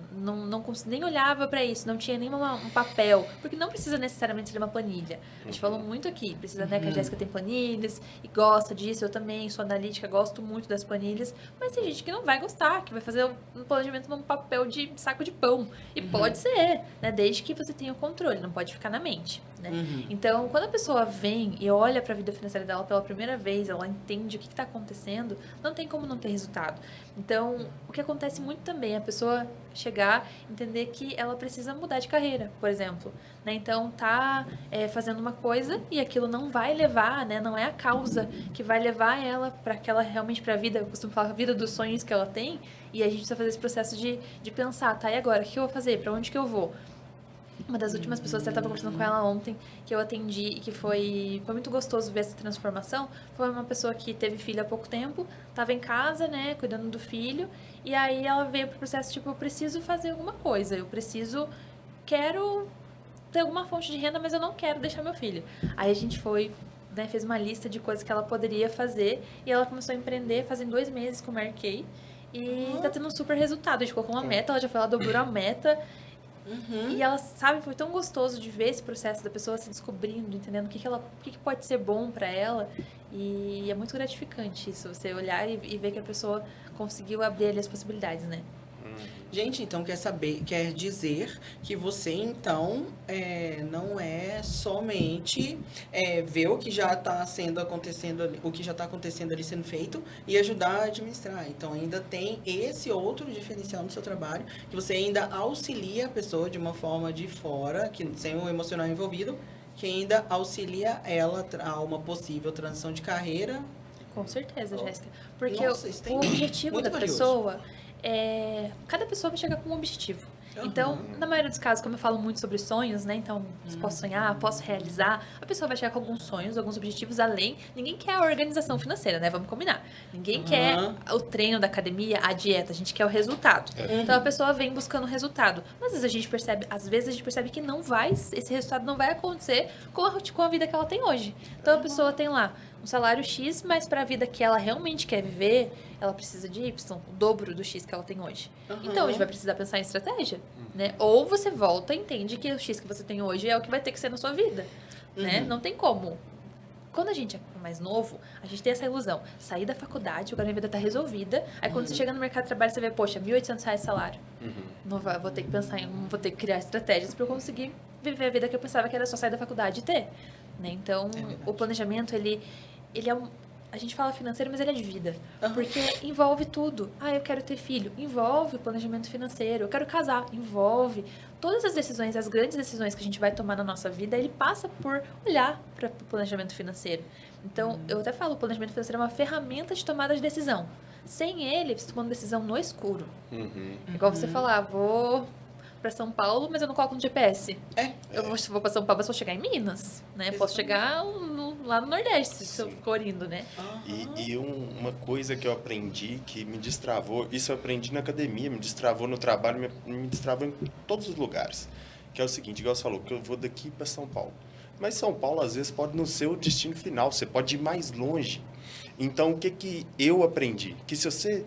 nem olhava para isso, não tinha nem um papel, porque não precisa necessariamente ser uma planilha. A gente falou muito aqui, precisa, né, que a Jéssica tem planilhas e gosta disso, eu também sou analítica, gosto muito das planilhas, mas tem gente que não vai gostar, que vai fazer um planejamento num papel de saco de pão. E pode ser, né, desde que você tenha o controle, não pode ficar na mente, né? Então, quando a pessoa vem e olha para a vida financeira dela pela primeira vez, ela entende o que está acontecendo, não tem como não ter resultado. Então, o que acontece muito também, a pessoa ela chegar, entender que ela precisa mudar de carreira, por exemplo. Né? Então, fazendo uma coisa e aquilo não vai levar, né? Não é a causa que vai levar ela para aquela realmente para a vida, eu costumo falar, a vida dos sonhos que ela tem, e a gente precisa fazer esse processo de pensar, tá, e agora? O que eu vou fazer? Para onde que eu vou? Uma das últimas pessoas, eu estava conversando com ela ontem, que eu atendi e que foi muito gostoso ver essa transformação, foi uma pessoa que teve filho há pouco tempo, estava em casa, né, cuidando do filho, e aí ela veio pro processo, tipo, eu preciso fazer alguma coisa, quero ter alguma fonte de renda, mas eu não quero deixar meu filho. Aí a gente foi, né, fez uma lista de coisas que ela poderia fazer, e ela começou a empreender fazem 2 meses que eu marquei, e tá tendo um super resultado. A gente colocou uma meta, ela já foi lá, dobrou a meta. E ela, sabe, foi tão gostoso de ver esse processo da pessoa se descobrindo, entendendo o que pode ser bom pra ela. E é muito gratificante isso, você olhar e ver que a pessoa conseguiu abrir ali as possibilidades, né? Gente, então quer dizer que você, então, não é somente ver o que já está acontecendo, o que já está acontecendo ali sendo feito e ajudar a administrar. Então, ainda tem esse outro diferencial no seu trabalho, que você ainda auxilia a pessoa de uma forma de fora, que sem o emocional envolvido, que ainda auxilia ela a uma possível transição de carreira. Com certeza, Jéssica. Porque Nossa, isso tem o objetivo muito da valioso. pessoa cada pessoa vai chegar com um objetivo. Então, na maioria dos casos, como eu falo muito sobre sonhos, né? Então, posso sonhar, posso realizar. A pessoa vai chegar com alguns sonhos, alguns objetivos além. Ninguém quer a organização financeira, né? Vamos combinar. Ninguém quer o treino da academia, a dieta. A gente quer o resultado. Então, a pessoa vem buscando o resultado. Mas às vezes a gente percebe que esse resultado não vai acontecer com a vida que ela tem hoje. Então, a pessoa tem lá um salário X, mas para a vida que ela realmente quer viver, ela precisa de Y, o dobro do X que ela tem hoje. Então, a gente vai precisar pensar em estratégia, né? Ou você volta e entende que o X que você tem hoje é o que vai ter que ser na sua vida, né? Não tem como. Quando a gente é mais novo, a gente tem essa ilusão. Sair da faculdade, agora a vida tá resolvida. Aí quando você chega no mercado de trabalho, você vê, poxa, R$1.800 de salário. Não vai, vou ter que pensar vou ter que criar estratégias para eu conseguir viver a vida que eu pensava que era só sair da faculdade e ter. Né? Então, o planejamento, ele é a gente fala financeiro, mas ele é de vida. Porque envolve tudo. Eu quero ter filho. Envolve o planejamento financeiro. Eu quero casar. Envolve. Todas as decisões, as grandes decisões que a gente vai tomar na nossa vida, ele passa por olhar para o planejamento financeiro. Então, eu até falo, o planejamento financeiro é uma ferramenta de tomada de decisão. Sem ele, você toma uma decisão no escuro. Igual você falar, vou para São Paulo, mas eu não coloco no GPS. Eu vou para São Paulo, mas vou chegar em Minas, né? Posso chegar lá no Nordeste, se eu for indo, né? E uma coisa que eu aprendi que me destravou, isso eu aprendi na academia, me destravou no trabalho, me destravou em todos os lugares. Que é o seguinte, igual você falou, que eu vou daqui para São Paulo. Mas São Paulo, às vezes, pode não ser o destino final, você pode ir mais longe. Então, o que eu aprendi? Que se você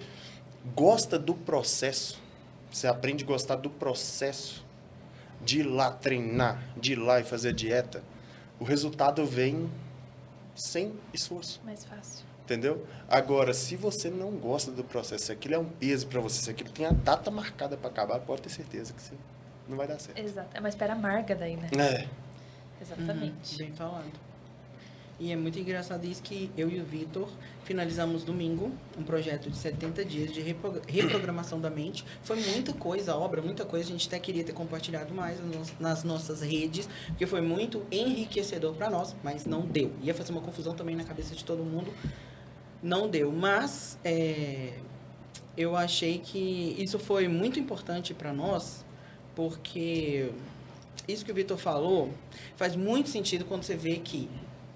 gosta do processo, você aprende a gostar do processo de ir lá treinar, de ir lá e fazer dieta, o resultado vem sem esforço. Mais fácil. Entendeu? Agora, se você não gosta do processo, se aquilo é um peso para você, se aquilo tem a data marcada para acabar, pode ter certeza que você não vai dar certo. Exato. É uma espera amarga daí, né? Exatamente. Bem falado. E é muito engraçado isso que eu e o Vitor finalizamos domingo um projeto de 70 dias de reprogramação da mente. Foi muita coisa, muita coisa. A gente até queria ter compartilhado mais nas nossas redes, porque foi muito enriquecedor para nós, mas não deu. Ia fazer uma confusão também na cabeça de todo mundo. Não deu. Mas eu achei que isso foi muito importante para nós, porque isso que o Vitor falou faz muito sentido quando você vê que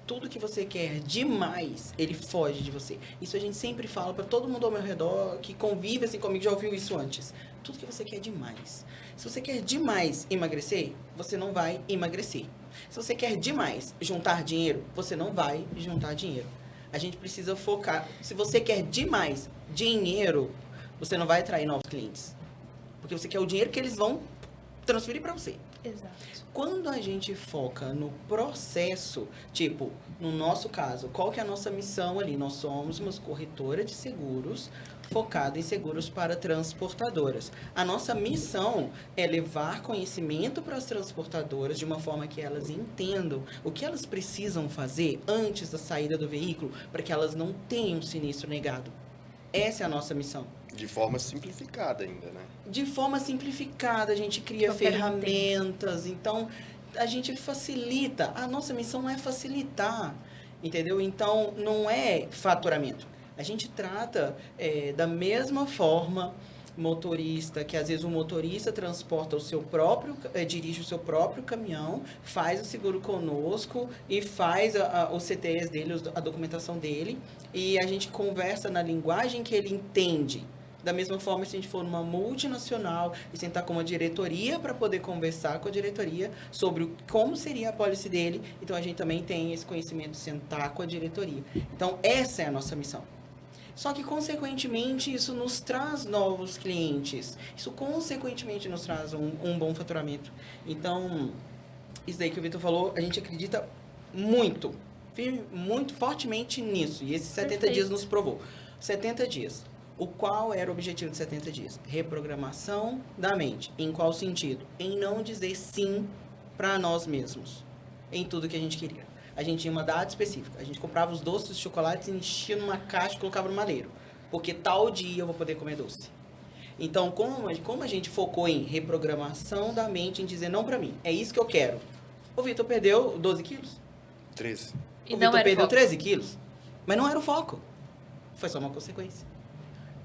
tudo que você quer demais, ele foge de você. Isso a gente sempre fala para todo mundo ao meu redor que convive assim comigo, já ouviu isso antes. Tudo que você quer demais. Se você quer demais emagrecer, você não vai emagrecer. Se você quer demais juntar dinheiro, você não vai juntar dinheiro. A gente precisa focar. Se você quer demais dinheiro, você não vai atrair novos clientes. Porque você quer o dinheiro que eles vão transferir para você. Exato. Quando a gente foca no processo, tipo, no nosso caso, qual que é a nossa missão ali? Nós somos uma corretora de seguros focada em seguros para transportadoras. A nossa missão é levar conhecimento para as transportadoras de uma forma que elas entendam o que elas precisam fazer antes da saída do veículo para que elas não tenham sinistro negado. Essa é a nossa missão. De forma simplificada ainda, né? De forma simplificada, a gente cria Qualquer um ferramentas, então a gente facilita. A nossa missão é facilitar, entendeu? Então, não é faturamento. A gente trata da mesma forma motorista, que às vezes o motorista transporta o seu próprio, dirige o seu próprio caminhão, faz o seguro conosco e faz os CTEs dele, a documentação dele, e a gente conversa na linguagem que ele entende. Da mesma forma, se a gente for numa multinacional e sentar com uma diretoria para poder conversar com a diretoria sobre como seria a policy dele, então a gente também tem esse conhecimento de sentar com a diretoria. Então, essa é a nossa missão. Só que, consequentemente, isso nos traz novos clientes. Isso, consequentemente, nos traz um bom faturamento. Então, isso daí que o Vitor falou, a gente acredita muito, muito fortemente nisso. E esses 70 Perfeito. dias nos provou. 70 dias. Qual era o objetivo de 70 dias? Reprogramação da mente. Em qual sentido? Em não dizer sim para nós mesmos. Em tudo que a gente queria. A gente tinha uma data específica. A gente comprava os doces de chocolate, enchia numa caixa e colocava no madeiro. Porque tal dia eu vou poder comer doce. Então, como a gente focou em reprogramação da mente, em dizer não pra mim, é isso que eu quero. O Vitor perdeu 12 quilos. 13. E O não Vitor era o perdeu foco. 13 quilos. Mas não era o foco. Foi só uma consequência.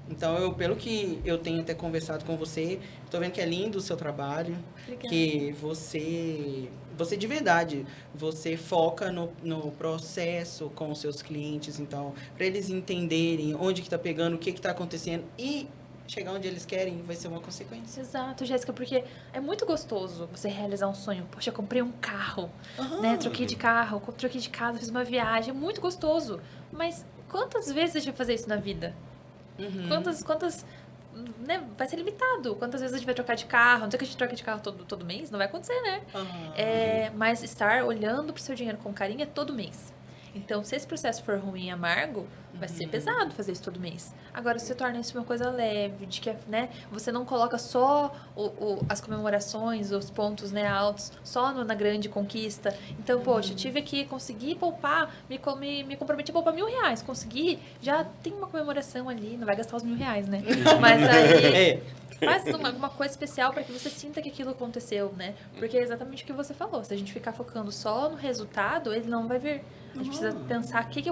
Então, pelo que eu tenho até conversado com você, estou vendo que é lindo o seu trabalho, Obrigada. que você de verdade, você foca no processo com os seus clientes, então, para eles entenderem onde que está pegando, o que está acontecendo e chegar onde eles querem, vai ser uma consequência. Exato, Jéssica, porque é muito gostoso você realizar um sonho. Poxa, eu comprei um carro, Aham. né? Troquei de carro, troquei de casa, fiz uma viagem. É muito gostoso. Mas quantas vezes a gente vai fazer isso na vida? Uhum. Quantas, né? Vai ser limitado. Quantas vezes a gente vai trocar de carro? Não sei que a gente troca de carro todo mês, não vai acontecer, né? Aham. Mas estar olhando pro seu dinheiro com carinho é todo mês. Então, se esse processo for ruim e amargo, vai ser pesado fazer isso todo mês. Agora, se você torna isso uma coisa leve, de que, né, você não coloca só as comemorações, os pontos, né, altos, só na grande conquista. Então, poxa, tive que conseguir poupar, me comprometi a poupar R$1.000. Consegui, já tem uma comemoração ali, não vai gastar os R$1.000, né? Mas aí... Faz alguma coisa especial para que você sinta que aquilo aconteceu, né? Porque é exatamente o que você falou. Se a gente ficar focando só no resultado, ele não vai vir. A gente precisa pensar o que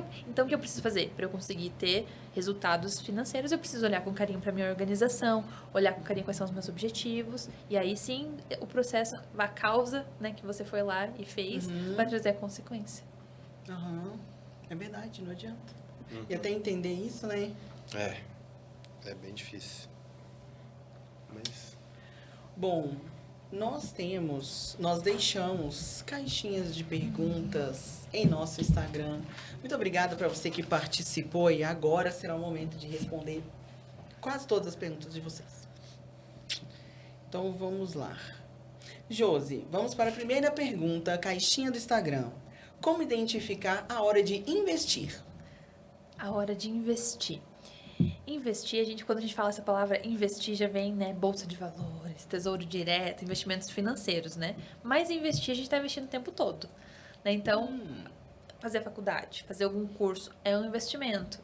eu preciso fazer para eu conseguir ter resultados financeiros. Eu preciso olhar com carinho para minha organização, olhar com carinho quais são os meus objetivos. E aí sim, o processo, a causa, né, que você foi lá e fez, vai trazer a consequência. Aham. É verdade, não adianta. E até entender isso, né? É bem difícil. Mas... Bom, nós deixamos caixinhas de perguntas em nosso Instagram. Muito obrigada para você que participou e agora será o momento de responder quase todas as perguntas de vocês. Então vamos lá. Josi, vamos para a primeira pergunta, caixinha do Instagram. Como identificar a hora de investir? A hora de investir. Investir, quando a gente fala essa palavra investir, já vem, né, bolsa de valores, tesouro direto, investimentos financeiros, né? Mas investir, a gente está investindo o tempo todo, né? Então, fazer faculdade, fazer algum curso é um investimento.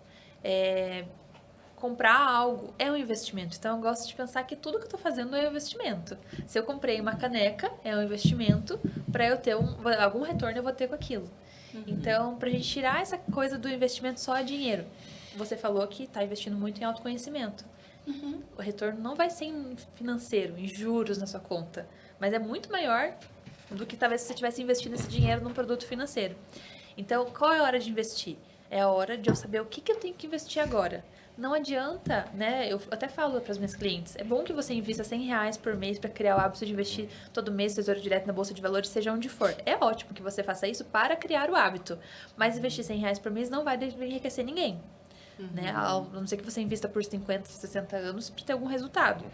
Comprar algo é um investimento. Então, eu gosto de pensar que tudo que eu estou fazendo é um investimento. Se eu comprei uma caneca, é um investimento. Para eu ter algum retorno, eu vou ter com aquilo. Então, para a gente tirar essa coisa do investimento só a dinheiro. Você falou que está investindo muito em autoconhecimento. O retorno não vai ser em financeiro, em juros na sua conta. Mas é muito maior do que talvez se você tivesse investido esse dinheiro num produto financeiro. Então, qual é a hora de investir? É a hora de eu saber o que eu tenho que investir agora. Não adianta, né? Eu até falo para as minhas clientes, é bom que você invista R$100 por mês para criar o hábito de investir todo mês tesouro direto na bolsa de valores, seja onde for. É ótimo que você faça isso para criar o hábito, mas investir R$100 por mês não vai enriquecer ninguém. Né? A não ser que você invista por 50, 60 anos para ter algum resultado.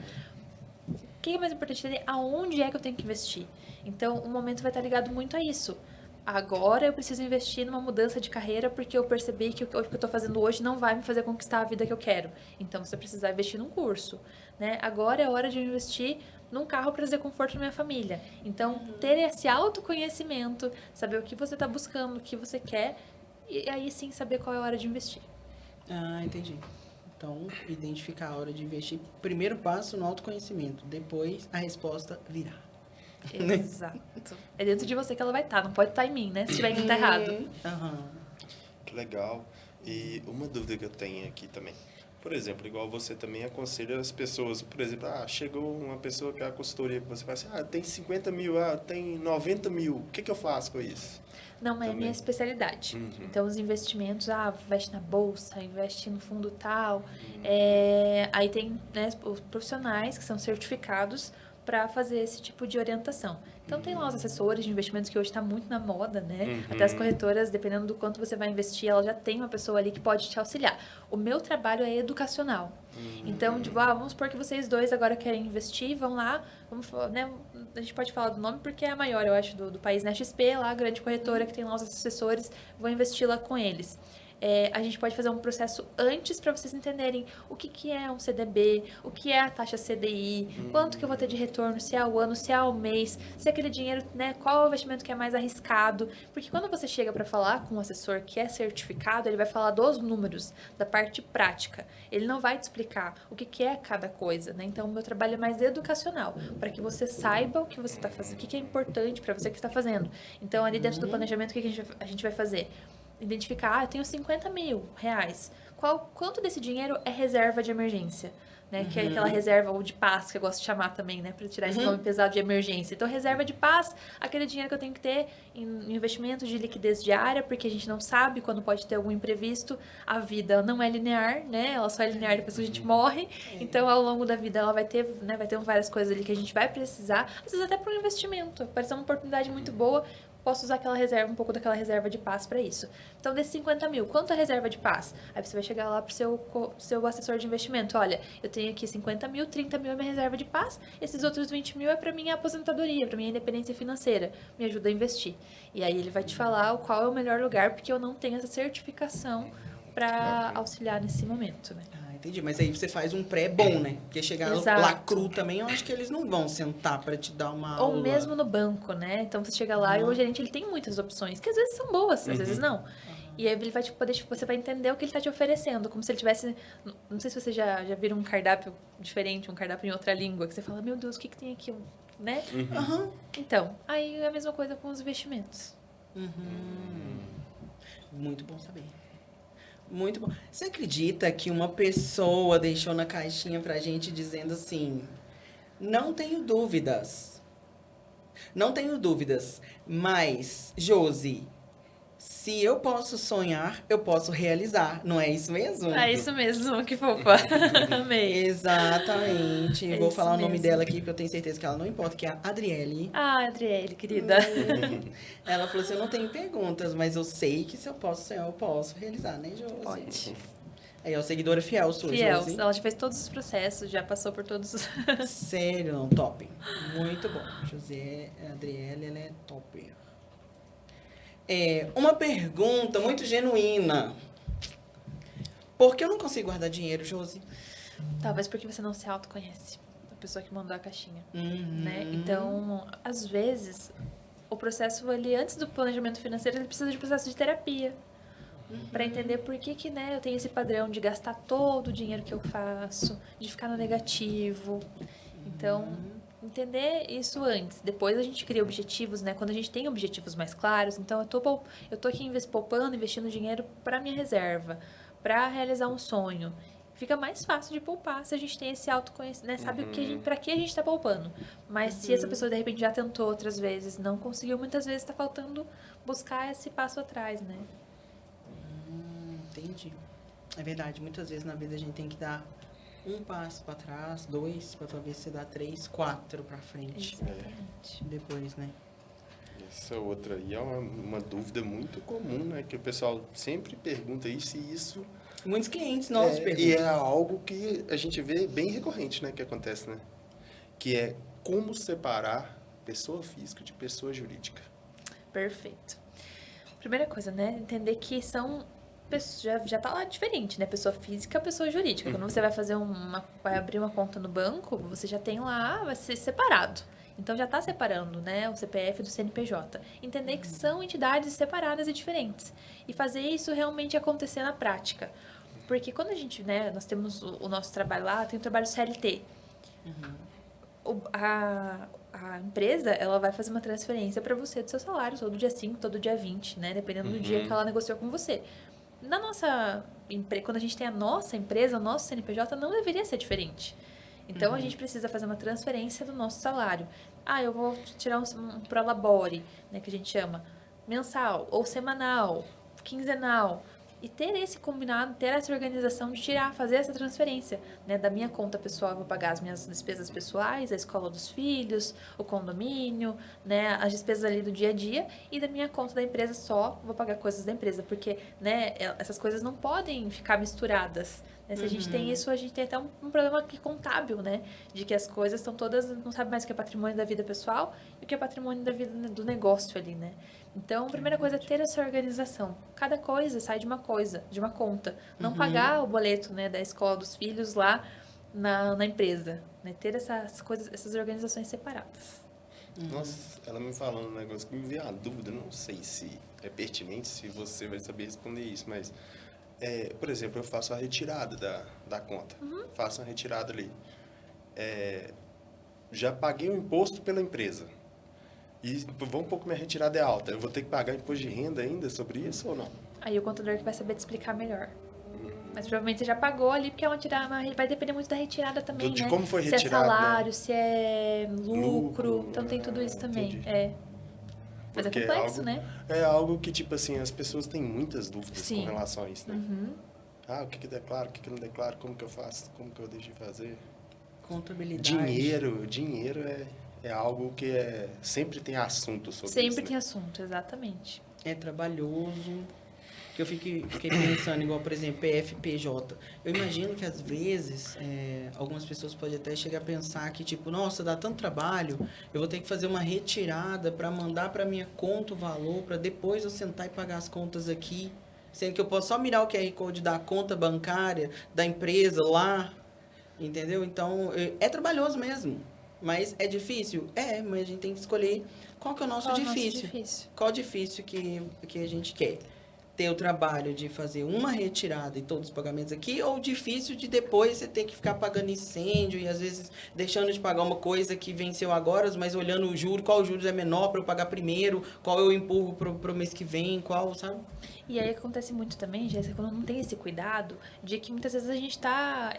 O que é mais importante é aonde é que eu tenho que investir. Então, o momento vai estar ligado muito a isso. Agora eu preciso investir numa mudança de carreira porque eu percebi que o que eu estou fazendo hoje não vai me fazer conquistar a vida que eu quero. Então, você precisa investir num curso. Né? Agora é hora de eu investir num carro para trazer conforto na minha família. Então, ter esse autoconhecimento, saber o que você está buscando, o que você quer, e aí sim saber qual é a hora de investir. Ah, entendi. Então, identificar a hora de investir. Primeiro passo no autoconhecimento, depois a resposta virá. Exato. É dentro de você que ela vai estar, não pode estar em mim, né? Se tiver em mim, tá errado. Aham. Que legal. E uma dúvida que eu tenho aqui também. Por exemplo, igual você também aconselha as pessoas, por exemplo, chegou uma pessoa que é a consultoria que você fala assim, tem 50 mil, tem 90 mil, o que eu faço com isso? Não é Também. minha especialidade. Uhum. Então, os investimentos, investe na bolsa, investe no fundo tal. Aí tem, né, os profissionais que são certificados para fazer esse tipo de orientação. Então, tem lá os assessores de investimentos que hoje está muito na moda, né? Até as corretoras, dependendo do quanto você vai investir, ela já tem uma pessoa ali que pode te auxiliar. O meu trabalho é educacional. Então, vamos supor que vocês dois agora querem investir, vão lá, né? A gente pode falar do nome porque é a maior, eu acho, do país, né? XP, lá, a grande corretora que tem lá os assessores, vou investir lá com eles. A gente pode fazer um processo antes para vocês entenderem o que é um CDB, o que é a taxa CDI, quanto que eu vou ter de retorno, se é ao ano, se é ao mês, se aquele dinheiro, né, qual é o investimento que é mais arriscado. Porque quando você chega para falar com um assessor que é certificado, ele vai falar dos números, da parte prática. Ele não vai te explicar o que é cada coisa, né? Então, o meu trabalho é mais educacional, para que você saiba o que você está fazendo, o que é importante para você que está fazendo. Então, ali dentro do planejamento, o que a gente vai fazer? Identificar, eu tenho 50 mil reais. Quanto desse dinheiro é reserva de emergência? Né? Que é aquela reserva, ou de paz, que eu gosto de chamar também, né? Para tirar esse nome pesado de emergência. Então, reserva de paz, aquele dinheiro que eu tenho que ter em investimento de liquidez diária, porque a gente não sabe quando pode ter algum imprevisto. A vida não é linear, né? Ela só é linear depois que a gente morre. Então, ao longo da vida, ela vai ter, né? Vai ter várias coisas ali que a gente vai precisar. Às vezes até para um investimento. Apareceu uma oportunidade muito boa, posso usar aquela reserva, um pouco daquela reserva de paz para isso. Então, desses 50 mil, quanto é reserva de paz? Aí você vai chegar lá pro seu assessor de investimento. Olha, eu tenho aqui 50 mil, 30 mil é minha reserva de paz, esses outros 20 mil é para minha aposentadoria, para minha independência financeira. Me ajuda a investir. E aí ele vai te falar qual é o melhor lugar, porque eu não tenho essa certificação para auxiliar nesse momento, né? Entendi, mas aí você faz um pré bom, né? Porque chegar lá cru também, eu acho que eles não vão sentar para te dar uma aula. Ou mesmo no banco, né? Então você chega lá e o gerente ele tem muitas opções, que às vezes são boas, às vezes não. E aí ele vai você vai entender o que ele está te oferecendo, como se ele tivesse, não sei se você já viram um cardápio diferente, um cardápio em outra língua, que você fala, meu Deus, o que tem aqui, né? Então, aí é a mesma coisa com os investimentos. Muito bom saber. Muito bom. Você acredita que uma pessoa deixou na caixinha pra gente dizendo assim: não tenho dúvidas. Não tenho dúvidas. Mas, Josi, se eu posso sonhar, eu posso realizar. Não é isso mesmo? É isso mesmo, que fofa. Amei. Exatamente. Vou falar mesmo. o nome dela aqui, porque eu tenho certeza que ela não importa, que é a Adriele. Adriele, querida. Ela falou assim, eu não tenho perguntas, mas eu sei que se eu posso sonhar, eu posso realizar, né, Josi? Pode. Aí, ó, seguidora fiel sua, Fiel, Josi. ela já fez todos os processos, já passou por todos os... Sério, não, top. Muito bom. A Adriele, ela é top. Uma pergunta muito genuína. Por que eu não consigo guardar dinheiro, Josi? Talvez porque você não se autoconhece. A pessoa que mandou a caixinha. Né? Então, às vezes, o processo, ele, antes do planejamento financeiro, ele precisa de processo de terapia. Para entender por que, né, eu tenho esse padrão de gastar todo o dinheiro que eu faço, de ficar no negativo. Então, entender isso antes. Depois a gente cria objetivos, né? Quando a gente tem objetivos mais claros. Então, eu tô aqui poupando, investindo dinheiro para minha reserva, para realizar um sonho. Fica mais fácil de poupar se a gente tem esse autoconhecimento, né? Sabe para que a gente está poupando. Mas se essa pessoa, de repente, já tentou outras vezes, não conseguiu, muitas vezes está faltando buscar esse passo atrás, né? Entendi. É verdade, muitas vezes na vida a gente tem que dar um passo para trás, 2, para talvez você dar 3, 4 para frente. Exatamente. Depois, né? Essa outra aí é uma dúvida muito comum, né? Que o pessoal sempre pergunta isso e isso... Muitos clientes nossos perguntam. E é algo que a gente vê bem recorrente, né? Que acontece, né? Que é como separar pessoa física de pessoa jurídica. Perfeito. Primeira coisa, né? Entender que são... Já tá lá diferente, né? Pessoa física, pessoa jurídica. Quando você vai fazer vai abrir uma conta no banco, você já tem lá, vai ser separado. Então já tá separando, né? O CPF do CNPJ. Entender que são entidades separadas e diferentes. E fazer isso realmente acontecer na prática. Porque quando a gente, né, nós temos o nosso trabalho lá, tem o trabalho CLT. A empresa, ela vai fazer uma transferência para você do seu salário todo dia 5, todo dia 20, né? Dependendo do dia que ela negociou com você. Na nossa quando a gente tem a nossa empresa, o nosso CNPJ não deveria ser diferente. Então, a gente precisa fazer uma transferência do nosso salário. Ah, eu vou tirar um prolabore, né, que a gente chama, mensal, ou semanal, quinzenal. E ter esse combinado, ter essa organização de fazer essa transferência, né? Da minha conta pessoal, eu vou pagar as minhas despesas pessoais, a escola dos filhos, o condomínio, né? As despesas ali do dia a dia. E da minha conta da empresa só vou pagar coisas da empresa. Porque, né, essas coisas não podem ficar misturadas. Né? Se a gente tem isso, a gente tem até um problema aqui contábil, né? De que as coisas estão todas, não sabe mais o que é patrimônio da vida pessoal e o que é patrimônio da vida do negócio ali, né? Então, a primeira coisa é ter essa organização. Cada coisa sai de uma coisa, de uma conta. Não pagar o boleto, né, da escola dos filhos lá na empresa. Né? Ter essas coisas, essas organizações separadas. Nossa, ela me falando um negócio que me veio a dúvida, não sei se é pertinente, se você vai saber responder isso, mas, por exemplo, eu faço a retirada da conta. Faço a retirada ali. Já paguei o imposto pela empresa. E vamos um pouco, minha retirada é alta. Eu vou ter que pagar imposto de renda ainda sobre isso ou não? Aí o contador que vai saber te explicar melhor. Mas provavelmente você já pagou ali, porque é uma tirada, vai depender muito da retirada também, De né? como foi se retirado, é salário, né? se é lucro. Então tem tudo isso também. Entendi. Mas Porque é complexo, né? É algo que, tipo assim, as pessoas têm muitas dúvidas Sim. com relação a isso, né? O que declaro, o que não declaro, como que eu faço, como que eu deixo de fazer. Contabilidade. Dinheiro é algo que sempre tem assunto sobre isso. Sempre né? tem assunto, exatamente. É trabalhoso. Que eu fiquei pensando, igual, por exemplo, PFPJ. Eu imagino que, às vezes, algumas pessoas podem até chegar a pensar que, tipo, nossa, dá tanto trabalho, eu vou ter que fazer uma retirada para mandar para minha conta o valor, para depois eu sentar e pagar as contas aqui. Sendo que eu posso só mirar o QR Code da conta bancária da empresa lá, entendeu? Então, é trabalhoso mesmo. Mas é difícil? Mas a gente tem que escolher qual que é o nosso difícil. Qual o difícil que a gente quer? Ter o trabalho de fazer uma retirada e todos os pagamentos aqui, ou difícil de depois você ter que ficar pagando incêndio e às vezes deixando de pagar uma coisa que venceu agora, mas olhando o juro, qual juros é menor para eu pagar primeiro, qual eu empurro pro mês que vem, qual, sabe? E aí acontece muito também, Jéssica, quando não tem esse cuidado, de que muitas vezes a gente está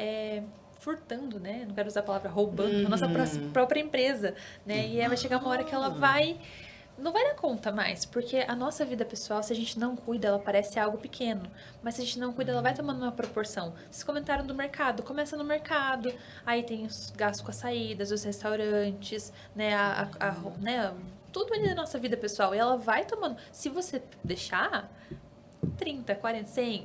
furtando, né? Não quero usar a palavra roubando, a nossa própria empresa, né? E aí vai chegar uma hora que ela não vai dar conta mais, porque a nossa vida pessoal, se a gente não cuida, ela parece algo pequeno, mas se a gente não cuida, ela vai tomando uma proporção. Vocês comentaram do mercado, começa no mercado, aí tem os gastos com as saídas, os restaurantes, né, né, tudo ali da nossa vida pessoal, e ela vai tomando, se você deixar 30, 40, 100,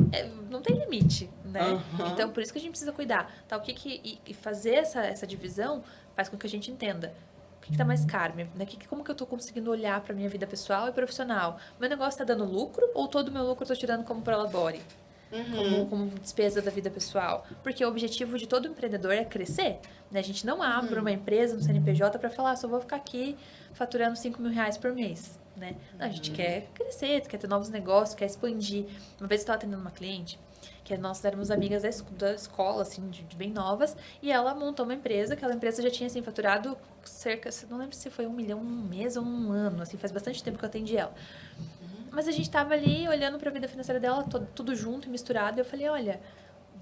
não tem limite, né? Então, por isso que a gente precisa cuidar, tá? E fazer essa divisão faz com que a gente entenda o que está mais caro, né? Como que eu estou conseguindo olhar para minha vida pessoal e profissional? Meu negócio está dando lucro ou todo o meu lucro eu estou tirando como prolabore? Como despesa da vida pessoal? Porque o objetivo de todo empreendedor é crescer, né? A gente não abre uma empresa no CNPJ para falar, só vou ficar aqui faturando R$5.000 por mês, né? Não, a gente quer crescer, quer ter novos negócios, quer expandir. Uma vez eu estava atendendo uma cliente que nós éramos amigas da escola, assim, de bem novas, e ela montou uma empresa, aquela empresa já tinha, assim, faturado cerca, não lembro se foi 1 milhão num mês ou num ano, assim, faz bastante tempo que eu atendi ela. Mas a gente tava ali olhando para a vida financeira dela, tudo junto, misturado, e eu falei, olha,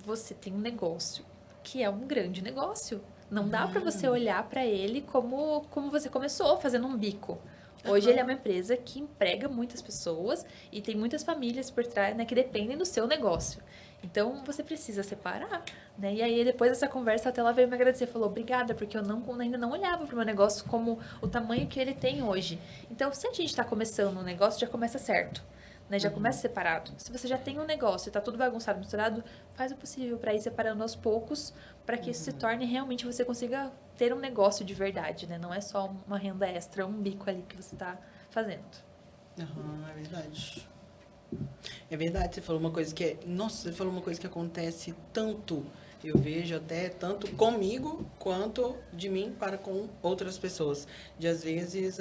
você tem um negócio que é um grande negócio. Não dá para você olhar para ele como você começou, fazendo um bico. Hoje ele é uma empresa que emprega muitas pessoas e tem muitas famílias por trás, né, que dependem do seu negócio. Então, você precisa separar, né? E aí, depois dessa conversa, até ela veio me agradecer. Falou, obrigada, porque eu ainda não olhava para o meu negócio como o tamanho que ele tem hoje. Então, se a gente está começando um negócio, já começa certo, né? Já começa separado. Se você já tem um negócio e está tudo bagunçado, misturado, faz o possível para ir separando aos poucos, para que isso se torne realmente, você consiga ter um negócio de verdade, né? Não é só uma renda extra, um bico ali que você está fazendo. É verdade. É verdade, você falou uma coisa que Nossa, você falou uma coisa que acontece tanto, eu vejo até tanto comigo, quanto de mim para com outras pessoas. De às vezes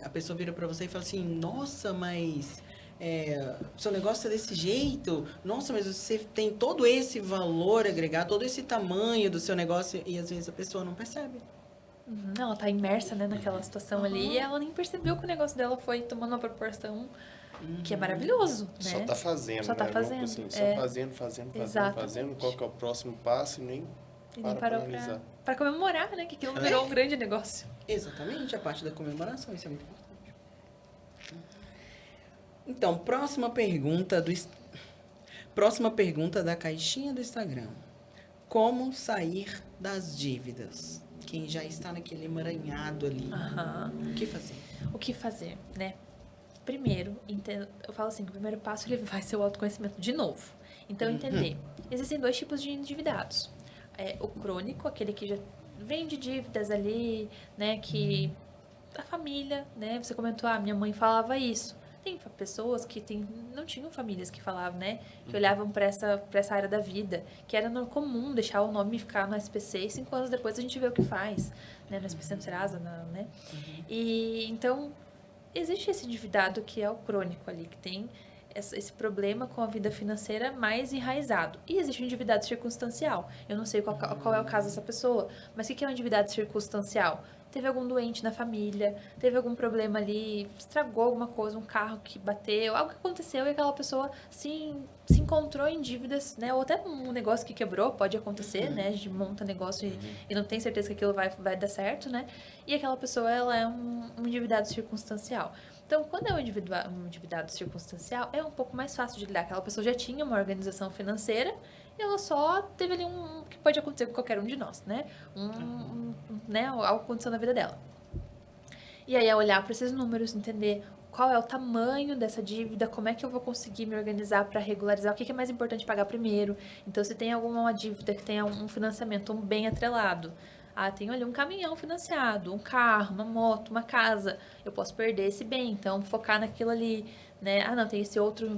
a pessoa vira pra você e fala assim, nossa, mas seu negócio é desse jeito, nossa, mas você tem todo esse valor agregado, todo esse tamanho do seu negócio, e às vezes a pessoa não percebe. Ela tá imersa, né, naquela situação ali, e ela nem percebeu que o negócio dela foi tomando uma proporção que é maravilhoso, né? Só tá fazendo, Só tá né? fazendo, Assim, só é. fazendo, Exatamente. qual que é o próximo passo e nem E nem para parou analisar. pra comemorar, né, que aquilo virou um grande negócio. Exatamente, a parte da comemoração, isso é muito importante. Então, próxima pergunta da caixinha do Instagram. Como sair das dívidas? Quem já está naquele emaranhado ali, o que fazer? O que fazer, né? Primeiro, eu falo assim, que o primeiro passo ele vai ser o autoconhecimento de novo. Então, entender. Existem 2 tipos de endividados. O crônico, aquele que já vem de dívidas ali, né? Que a família, né? Você comentou, minha mãe falava isso. Tem pessoas que não tinham famílias que falavam, né? Que olhavam para essa área da vida. Que era comum deixar o nome ficar no SPC e 5 anos depois a gente vê o que faz. Né? No SPC, no Serasa, né? E, então, existe esse endividado que é o crônico ali, que tem esse problema com a vida financeira mais enraizado. E existe o endividado circunstancial. Eu não sei qual é o caso dessa pessoa, mas o que é um endividado circunstancial? Teve algum doente na família, teve algum problema ali, estragou alguma coisa, um carro que bateu, algo que aconteceu e aquela pessoa se encontrou em dívidas, né? Ou até um negócio que quebrou, pode acontecer, né? A gente monta negócio e não tem certeza que aquilo vai dar certo, né? E aquela pessoa, ela é um endividado circunstancial. Então, quando é um endividado circunstancial, é um pouco mais fácil de lidar. Aquela pessoa já tinha uma organização financeira e ela só teve ali que pode acontecer com qualquer um de nós, né? Né? Algo aconteceu na vida dela. E aí é olhar para esses números, entender qual é o tamanho dessa dívida, como é que eu vou conseguir me organizar para regularizar, o que é mais importante pagar primeiro. Então, se tem alguma dívida que tenha um financiamento, um bem atrelado, tenho ali um caminhão financiado, um carro, uma moto, uma casa, eu posso perder esse bem, então focar naquilo ali, né? Não, tem essa outra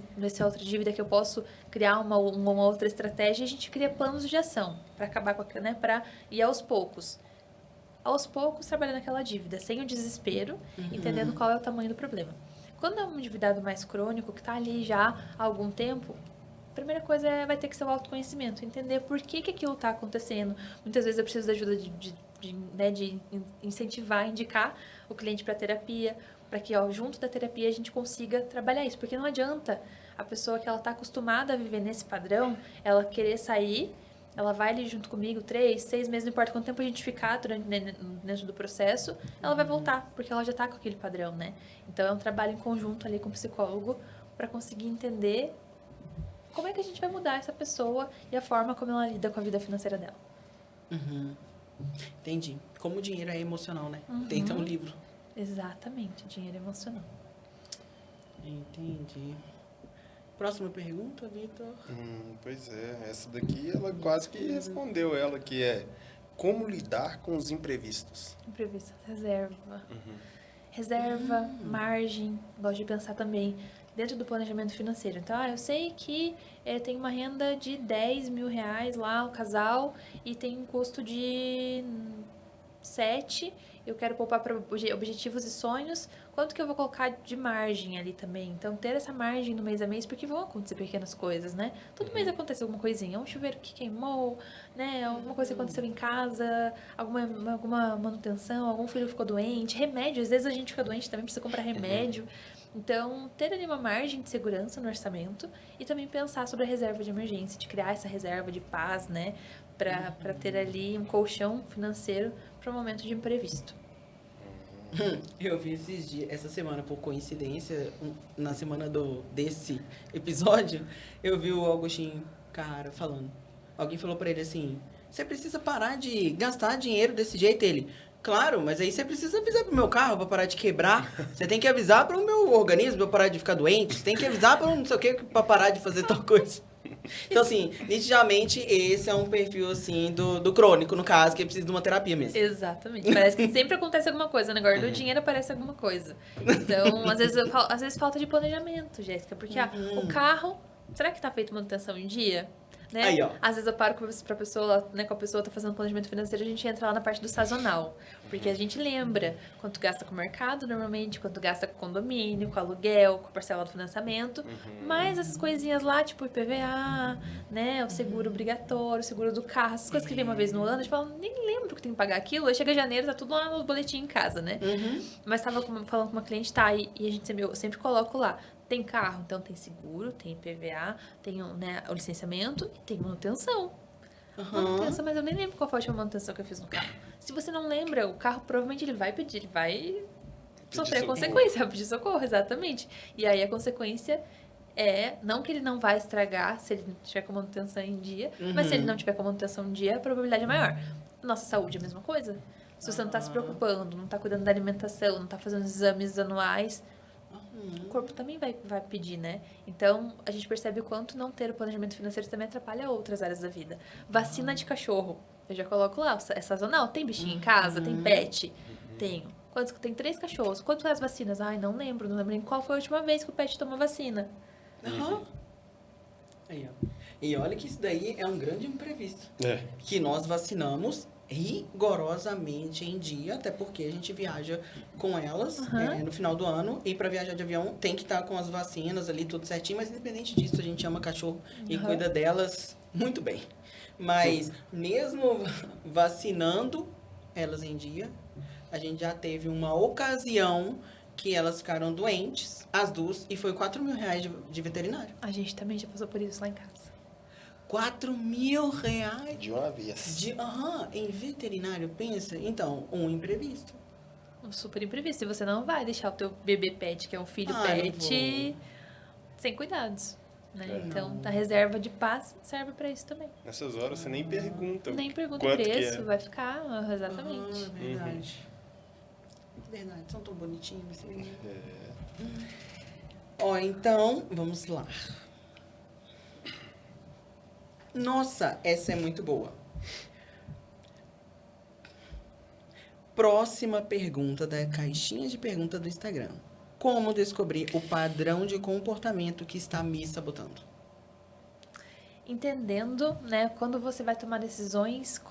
dívida que eu posso criar uma outra estratégia, e a gente cria planos de ação para acabar com aquilo, né? Para ir aos poucos. Aos poucos, trabalhando aquela dívida, sem o desespero, entendendo qual é o tamanho do problema. Quando é um endividado mais crônico, que está ali já há algum tempo, a primeira coisa vai ter que ser o autoconhecimento, entender por que aquilo está acontecendo. Muitas vezes eu preciso da ajuda de incentivar, indicar o cliente para terapia, para que junto da terapia a gente consiga trabalhar isso. Porque não adianta a pessoa que ela está acostumada a viver nesse padrão, ela querer sair, ela vai ali junto comigo 3, 6 meses, não importa quanto tempo a gente ficar dentro do processo, ela vai voltar, porque ela já está com aquele padrão, né? Então é um trabalho em conjunto ali com o psicólogo para conseguir entender como é que a gente vai mudar essa pessoa e a forma como ela lida com a vida financeira dela. Entendi. Como o dinheiro é emocional, né? Tem até um livro. Exatamente, dinheiro emocional. Entendi. Próxima pergunta, Vitor. Pois é, essa daqui ela quase que respondeu ela, que é como lidar com os imprevistos. Imprevisto, reserva. Reserva, margem, gosto de pensar também dentro do planejamento financeiro. Então, eu sei que tem uma renda de 10 mil reais lá, o casal, e tem um custo de 7, eu quero poupar para objetivos e sonhos, quanto que eu vou colocar de margem ali também? Então, ter essa margem no mês a mês, porque vão acontecer pequenas coisas, né? Todo mês acontece alguma coisinha, um chuveiro que queimou, né? Alguma coisa que aconteceu em casa, alguma manutenção, algum filho ficou doente, remédio, às vezes a gente fica doente também, precisa comprar remédio. Então, ter ali uma margem de segurança no orçamento e também pensar sobre a reserva de emergência, de criar essa reserva de paz, né? Para ter ali um colchão financeiro para o momento de imprevisto. Eu vi essa semana, por coincidência, na semana desse episódio, eu vi o Agostinho Carrara falando. Alguém falou para ele assim, você precisa parar de gastar dinheiro desse jeito. Ele, claro, mas aí você precisa avisar pro meu carro para parar de quebrar. Você tem que avisar para o meu organismo para parar de ficar doente. Você tem que avisar para não sei o que para parar de fazer tal coisa. Então, assim, nitidamente, esse é um perfil, assim, do crônico, no caso, que precisa de uma terapia mesmo. Exatamente. Parece que sempre acontece alguma coisa, né? Agora do dinheiro aparece alguma coisa. Então, às vezes falta de planejamento, Jéssica. Porque o carro, será que tá feito manutenção em dia? Né? Aí, ó. Às vezes eu paro pra pessoa, né, com a pessoa tá fazendo planejamento financeiro, a gente entra lá na parte do sazonal. Porque a gente lembra quanto gasta com o mercado, normalmente, quanto gasta com condomínio, com aluguel, com parcela do financiamento. Mas essas coisinhas lá, tipo IPVA, né? O seguro obrigatório, o seguro do carro, essas coisas que vem uma vez no ano, a gente fala, nem lembro que tem que pagar aquilo. Aí chega janeiro, tá tudo lá no boletim em casa, né? Mas tava falando com uma cliente, tá, e a gente sempre, eu sempre coloco lá. Tem carro, então tem seguro, tem IPVA, tem né, o licenciamento e tem manutenção. Manutenção, mas eu nem lembro qual foi a última manutenção que eu fiz no carro. Se você não lembra, o carro provavelmente ele vai pedir, ele vai sofrer socorro. consequência, vai pedir socorro, exatamente. E aí a consequência é, não que ele não vai estragar se ele tiver com manutenção em dia, mas se ele não tiver com manutenção em dia, a probabilidade é maior. Nossa saúde é a mesma coisa. Se você não tá se preocupando, não tá cuidando da alimentação, não tá fazendo exames anuais, o corpo também vai pedir, né? Então, a gente percebe o quanto não ter o planejamento financeiro também atrapalha outras áreas da vida. Vacina de cachorro. Eu já coloco lá, é sazonal. Tem bichinho em casa? Tem pet? Tenho. Tem 3 cachorros. Quanto é as vacinas? Ai, não lembro nem qual foi a última vez que o pet tomou vacina. Aí, ó. E olha que isso daí é um grande imprevisto. É. Que nós vacinamos rigorosamente em dia, até porque a gente viaja com elas no final do ano, e para viajar de avião tem que estar com as vacinas ali, tudo certinho, mas independente disso, a gente ama cachorro e cuida delas muito bem. Mas mesmo vacinando elas em dia, a gente já teve uma ocasião que elas ficaram doentes, as duas, e foi R$ 4.000 de veterinário. A gente também já passou por isso lá em casa. R$ 4.000 De uma vez. em veterinário, pensa. Então, um imprevisto. Um super imprevisto. E você não vai deixar o teu bebê pet, que é um filho não pet, sem cuidados. Né? Então, a reserva de paz serve para isso também. Nessas horas você nem pergunta. Nem pergunta o quanto preço, que é. vai ficar, exatamente. Verdade. Verdade, são tão bonitinhos. Assim. Ó, então, vamos lá. Nossa, essa é muito boa. Próxima pergunta da caixinha de pergunta do Instagram. Como descobrir o padrão de comportamento que está me sabotando? Entendendo, né, quando você vai tomar decisões,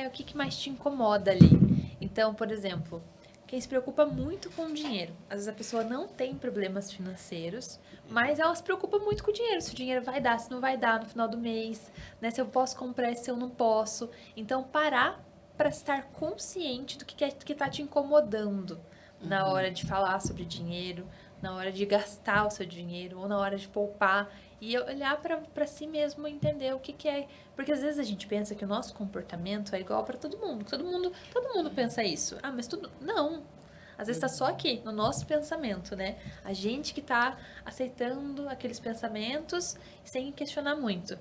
o que mais te incomoda ali. Então, por exemplo, quem se preocupa muito com o dinheiro. Às vezes a pessoa não tem problemas financeiros, mas ela se preocupa muito com o dinheiro. Se o dinheiro vai dar, se não vai dar no final do mês, né? Se eu posso comprar, se eu não posso. Então, parar para estar consciente do que está te incomodando na hora de falar sobre dinheiro, na hora de gastar o seu dinheiro ou na hora de poupar. E olhar para si mesmo e entender o que é. Porque às vezes a gente pensa que o nosso comportamento é igual para todo mundo. Todo mundo pensa isso. Ah, mas tudo. Não. Às vezes está só aqui, no nosso pensamento, né? A gente que está aceitando aqueles pensamentos sem questionar muito.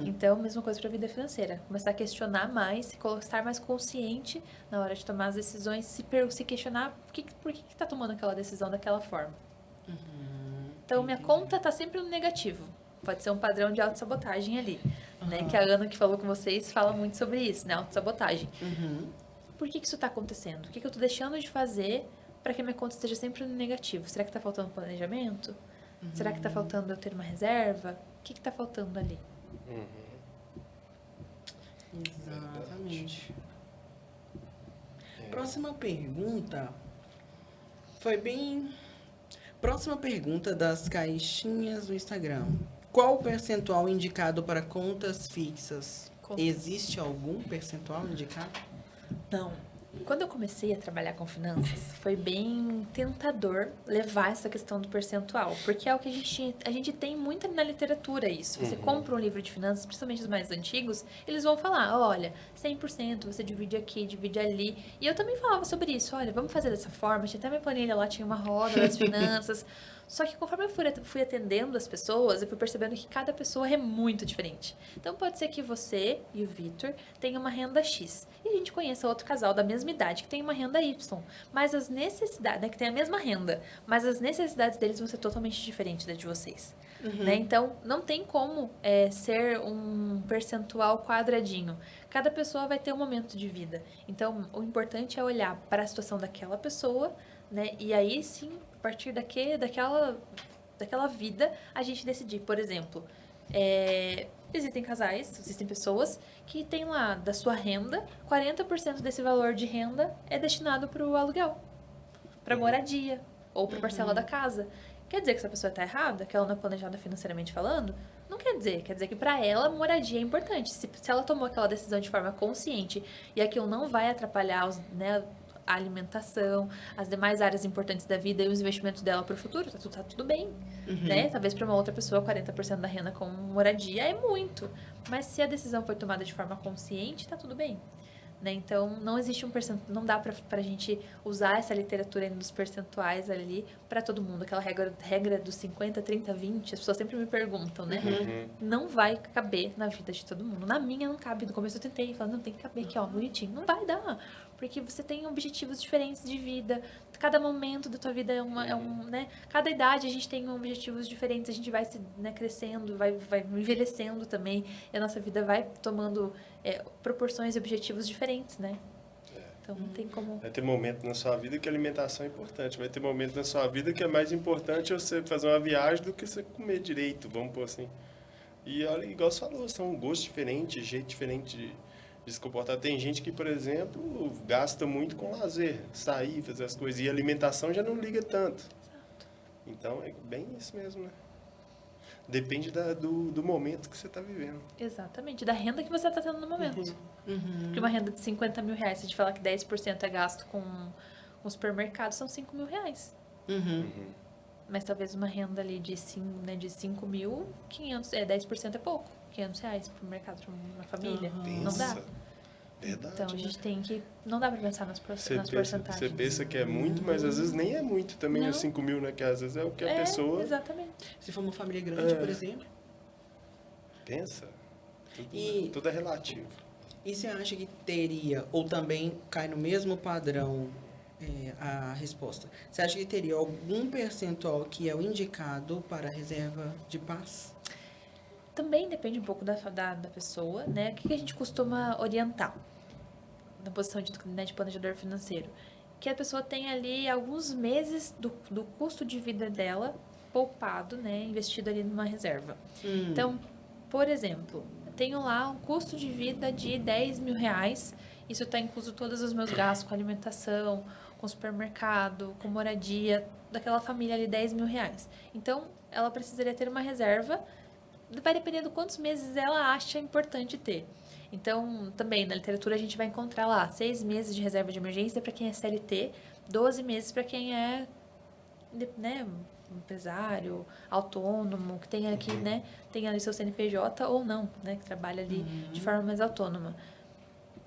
Então, mesma coisa para a vida financeira. Começar a questionar mais, estar mais consciente na hora de tomar as decisões, se questionar por que está tomando aquela decisão daquela forma. Então, minha conta está sempre no negativo. Pode ser um padrão de autossabotagem ali, né? Que a Ana que falou com vocês fala muito sobre isso, né? Autossabotagem. Por que isso está acontecendo? O que eu estou deixando de fazer para que a minha conta esteja sempre no negativo? Será que está faltando planejamento? Será que está faltando eu ter uma reserva? O que está faltando ali? Exatamente. Próxima pergunta foi bem... Próxima pergunta das caixinhas do Instagram. Qual o percentual indicado para contas fixas? Existe algum percentual indicado? Não. Quando eu comecei a trabalhar com finanças, foi bem tentador levar essa questão do percentual, porque é o que a gente tem muito na literatura isso. Você compra um livro de finanças, principalmente os mais antigos, eles vão falar, olha, 100% você divide aqui, divide ali. E eu também falava sobre isso, olha, vamos fazer dessa forma. Tinha até minha planilha lá, tinha uma roda das finanças. Só que conforme eu fui atendendo as pessoas, eu fui percebendo que cada pessoa é muito diferente. Então pode ser que você e o Vitor tenham uma renda X e a gente conheça outro casal da mesma idade que tem uma renda Y, mas as necessidades, né, que tem a mesma renda, mas as necessidades deles vão ser totalmente diferentes da de vocês. Né? Então não tem como ser um percentual quadradinho. Cada pessoa vai ter um momento de vida. Então o importante é olhar para a situação daquela pessoa, né? E aí sim, a partir daquela vida, a gente decidir. Por exemplo, Existem casais, existem pessoas que têm lá da sua renda, 40% desse valor de renda é destinado para o aluguel, para moradia ou para parcela da casa. Quer dizer que essa pessoa está errada, que ela não é planejada financeiramente falando? Não quer dizer. Quer dizer que para ela moradia é importante. Se ela tomou aquela decisão de forma consciente e aquilo não vai atrapalhar a alimentação, as demais áreas importantes da vida e os investimentos dela para o futuro, tá tudo bem, né? Talvez para uma outra pessoa 40% da renda com moradia é muito, mas se a decisão foi tomada de forma consciente, tá tudo bem. Né? Então, não existe não dá pra gente usar essa literatura dos percentuais ali para todo mundo. Aquela regra dos 50, 30, 20, as pessoas sempre me perguntam, né? Não vai caber na vida de todo mundo. Na minha não cabe. No começo eu tentei, falando, não, tem que caber aqui, ó, bonitinho. Não vai dar, porque você tem objetivos diferentes de vida. Cada momento da tua vida né? Cada idade a gente tem objetivos diferentes, a gente vai se, né, crescendo, vai envelhecendo também, e a nossa vida vai tomando proporções e objetivos diferentes, né? Então não tem como... Vai ter momento na sua vida que a alimentação é importante, vai ter momento na sua vida que é mais importante você fazer uma viagem do que você comer direito, vamos pôr assim. E olha, igual você falou, são gostos diferentes, jeito diferente de se comportar. Tem gente que, por exemplo, gasta muito com lazer, sair, fazer as coisas, e a alimentação já não liga tanto. Exato. Então, é bem isso mesmo, né? Depende do momento que você está vivendo. Exatamente, da renda que você está tendo no momento. Porque uma renda de 50 mil reais, se a gente falar que 10% é gasto com supermercado, são 5 mil reais. Mas talvez uma renda ali de 5 mil, 10% é pouco. 500 reais pro mercado para uma família. Não dá. Verdade, então, a gente tem que... Não dá para pensar nas porcentagens. Você pensa que é muito, mas às vezes nem é muito também, Não. os 5 mil, né? Que às vezes é o que a pessoa... Exatamente. Se for uma família grande, por exemplo. Pensa. Tudo é relativo. E você acha que teria, ou também cai no mesmo padrão a resposta, você acha que teria algum percentual que é o indicado para a reserva de paz? Também depende um pouco da pessoa, né? O que a gente costuma orientar na posição de planejador financeiro? Que a pessoa tem ali alguns meses do custo de vida dela poupado, né? Investido ali numa reserva. Então, por exemplo, eu tenho lá um custo de vida de 10 mil reais. Isso está incluso todos os meus gastos com alimentação, com supermercado, com moradia, daquela família ali, 10 mil reais. Então, ela precisaria ter uma reserva. Vai depender de quantos meses ela acha importante ter. Então, também, na literatura, a gente vai encontrar lá 6 meses de reserva de emergência para quem é CLT, 12 meses para quem é, né, empresário, autônomo, que tem aqui, né, tem ali seu CNPJ ou não, né, que trabalha ali de forma mais autônoma.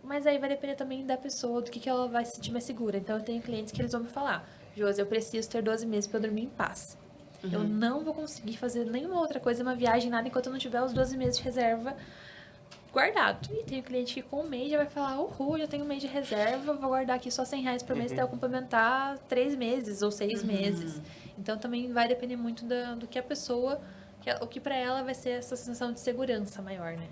Mas aí vai depender também da pessoa, do que ela vai se sentir mais segura. Então, eu tenho clientes que eles vão me falar, Josi, eu preciso ter 12 meses para dormir em paz. Eu não vou conseguir fazer nenhuma outra coisa, uma viagem, nada, enquanto eu não tiver os 12 meses de reserva guardado. E tem cliente que com um mês já vai falar, já tenho um mês de reserva, vou guardar aqui só 100 reais por mês até eu complementar 3 meses ou 6 meses. Então, também vai depender muito do que a pessoa, o que pra ela vai ser essa sensação de segurança maior, né?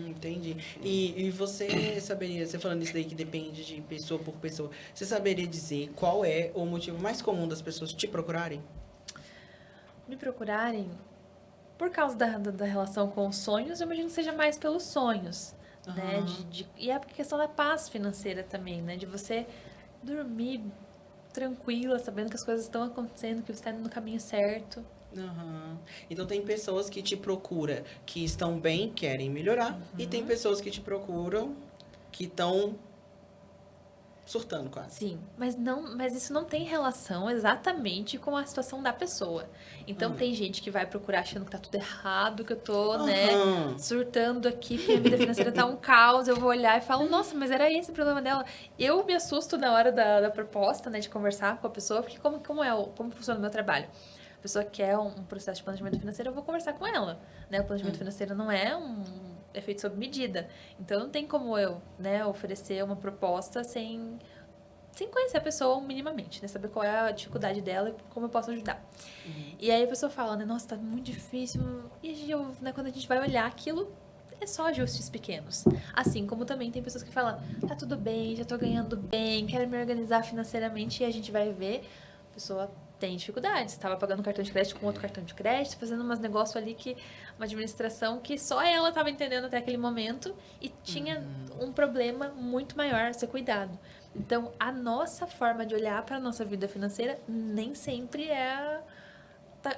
Entendi. E você saberia, você falando isso daí que depende de pessoa por pessoa, você saberia dizer qual é o motivo mais comum das pessoas te procurarem? Me procurarem por causa da relação com os sonhos, eu imagino que seja mais pelos sonhos, né? E é a questão da paz financeira também, né? De você dormir tranquila, sabendo que as coisas estão acontecendo, que você está indo no caminho certo. Então, tem pessoas que te procuram que estão bem, querem melhorar, e tem pessoas que te procuram que estão surtando quase. Sim, mas isso não tem relação exatamente com a situação da pessoa. Então, tem gente que vai procurar achando que tá tudo errado, que eu tô, né, surtando aqui, porque a vida financeira tá um caos. Eu vou olhar e falo, nossa, mas era esse o problema dela. Eu me assusto na hora da proposta, né, de conversar com a pessoa, porque como funciona o meu trabalho? A pessoa quer um processo de planejamento financeiro, eu vou conversar com ela, né? O planejamento financeiro não é é feito sob medida. Então, não tem como eu, né, oferecer uma proposta sem conhecer a pessoa minimamente, né? Saber qual é a dificuldade dela e como eu posso ajudar. E aí a pessoa fala, né? Nossa, tá muito difícil. E né, quando a gente vai olhar aquilo, é só ajustes pequenos. Assim como também tem pessoas que falam, tá tudo bem, já tô ganhando bem, quero me organizar financeiramente. E a gente vai ver, a pessoa tem dificuldades. Estava pagando cartão de crédito com outro cartão de crédito, fazendo umas negócios ali que... Uma administração que só ela estava entendendo até aquele momento e tinha um problema muito maior a ser cuidado. Então, a nossa forma de olhar para a nossa vida financeira nem sempre é...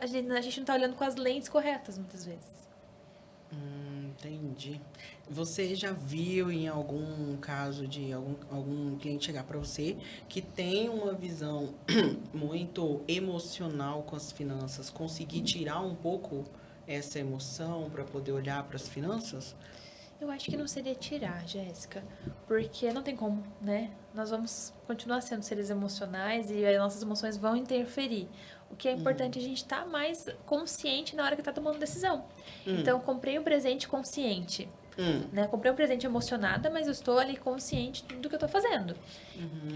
A gente não está olhando com as lentes corretas, muitas vezes. Entendi. Você já viu em algum caso de algum cliente chegar para você que tem uma visão muito emocional com as finanças, conseguir tirar um pouco essa emoção para poder olhar para as finanças? Eu acho que não seria tirar, Jéssica, porque não tem como, né? Nós vamos continuar sendo seres emocionais e as nossas emoções vão interferir. O que é importante é a gente estar mais consciente na hora que está tomando decisão. Então, comprei um presente consciente. Né? Comprei um presente emocionada, mas eu estou ali consciente do que eu estou fazendo.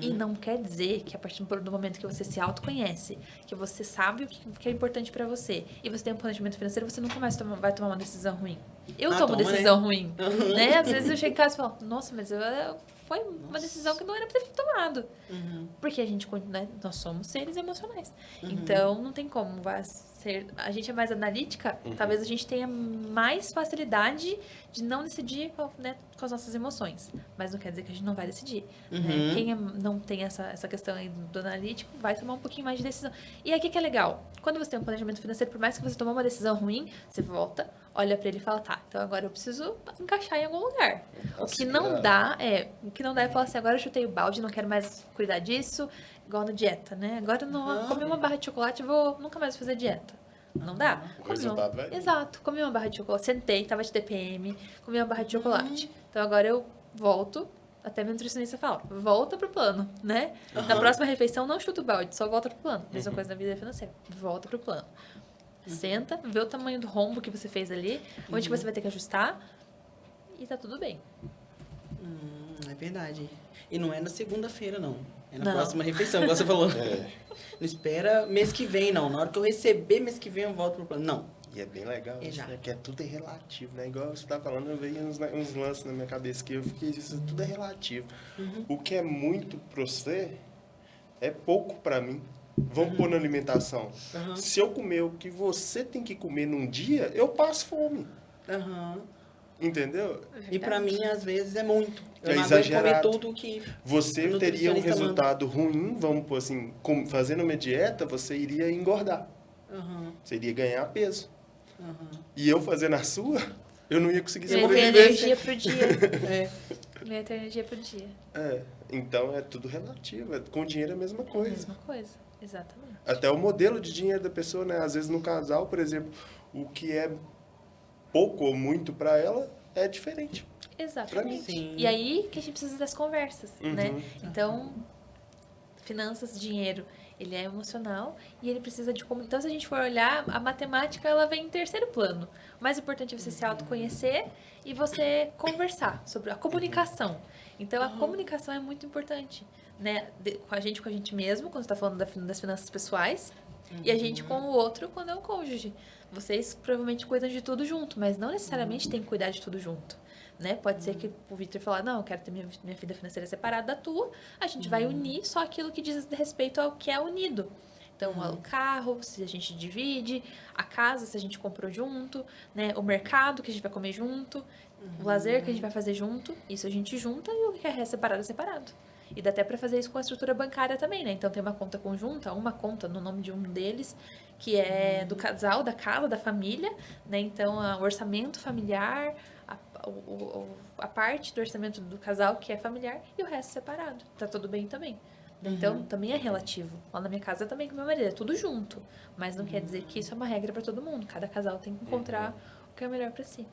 E não quer dizer que a partir do momento que você se autoconhece, que você sabe o que é importante para você, e você tem um planejamento financeiro, você nunca mais vai tomar uma decisão ruim. Eu tomo decisão ruim. Né? Às vezes eu chego em casa e falo, nossa, mas foi uma decisão que não era para ter tomado. Porque a gente, né, nós somos seres emocionais. Então, não tem como ser... A gente é mais analítica, talvez a gente tenha mais facilidade de não decidir, né, com as nossas emoções. Mas não quer dizer que a gente não vai decidir. Né? Quem não tem essa questão aí do analítico vai tomar um pouquinho mais de decisão. E aí, o que é legal? Quando você tem um planejamento financeiro, por mais que você tomou uma decisão ruim, você volta, olha pra ele e fala, tá, então agora eu preciso encaixar em algum lugar. O que não dá é falar assim, agora eu chutei o balde, não quero mais cuidar disso, igual na dieta, né? Agora eu não comi uma barra de chocolate, vou nunca mais fazer dieta. Não dá? O resultado vai... Exato, comi uma barra de chocolate, sentei, tava de TPM, comi uma barra de chocolate. Então agora eu volto, até meu nutricionista fala, volta pro plano, né? Na próxima refeição não chuta o balde, só volta pro plano. Mesma coisa na vida financeira, volta pro plano. Senta, vê o tamanho do rombo que você fez ali, onde que você vai ter que ajustar e tá tudo bem. É verdade. E não é na segunda-feira, não. É na próxima refeição, igual você falou. Não espera mês que vem, não. Na hora que eu receber mês que vem, eu volto pro plano. Não. E é bem legal isso, né? Que tudo é relativo, né? Igual você tá falando, eu vejo uns lances na minha cabeça que eu fiquei, isso tudo é relativo. O que é muito pra você é pouco pra mim. Vamos pôr na alimentação. Se eu comer o que você tem que comer num dia, eu passo fome. Entendeu? E pra mim, às vezes, é muito. Eu É não aguento exagerado. comer tudo que Você o teria um nutricionista resultado ruim, vamos pôr assim, fazendo uma dieta, você iria engordar. Você iria ganhar peso. E eu fazendo a sua, eu não ia conseguir Eu ia ter sobreviver. energia pro dia. Eu ia ter energia pro dia. Então é tudo relativo. Com dinheiro é a mesma coisa. Mesma coisa, exatamente. Até o modelo de dinheiro da pessoa, né? Às vezes no casal, por exemplo, o que é pouco ou muito para ela é diferente. Exatamente. Sim. E aí que a gente precisa das conversas, né? Então, finanças, dinheiro, ele é emocional e ele precisa de comunicação. Então, se a gente for olhar, a matemática, ela vem em terceiro plano. O mais importante é você se autoconhecer e você conversar sobre a comunicação. Então, a comunicação é muito importante, né? Com a gente mesmo, quando você está falando das finanças pessoais, e a gente com o outro quando é um cônjuge. Vocês provavelmente cuidam de tudo junto, mas não necessariamente tem que cuidar de tudo junto. Né? Pode ser que o Victor falar, não, eu quero ter minha vida financeira separada da tua, a gente vai unir só aquilo que diz respeito ao que é unido. Então, o carro, se a gente divide, a casa, se a gente comprou junto, né? O mercado, que a gente vai comer junto, o lazer que a gente vai fazer junto, isso a gente junta e o que é separado é separado. E dá até para fazer isso com a estrutura bancária também, né? Então, tem uma conta conjunta, uma conta no nome de um deles, que é do casal, da casa, da família, né? Então, o orçamento familiar, a parte do orçamento do casal que é familiar e o resto separado. Tá tudo bem também. Então, também é relativo. Lá na minha casa também com meu marido, é tudo junto. Mas não quer dizer que isso é uma regra para todo mundo. Cada casal tem que encontrar o que é melhor para si.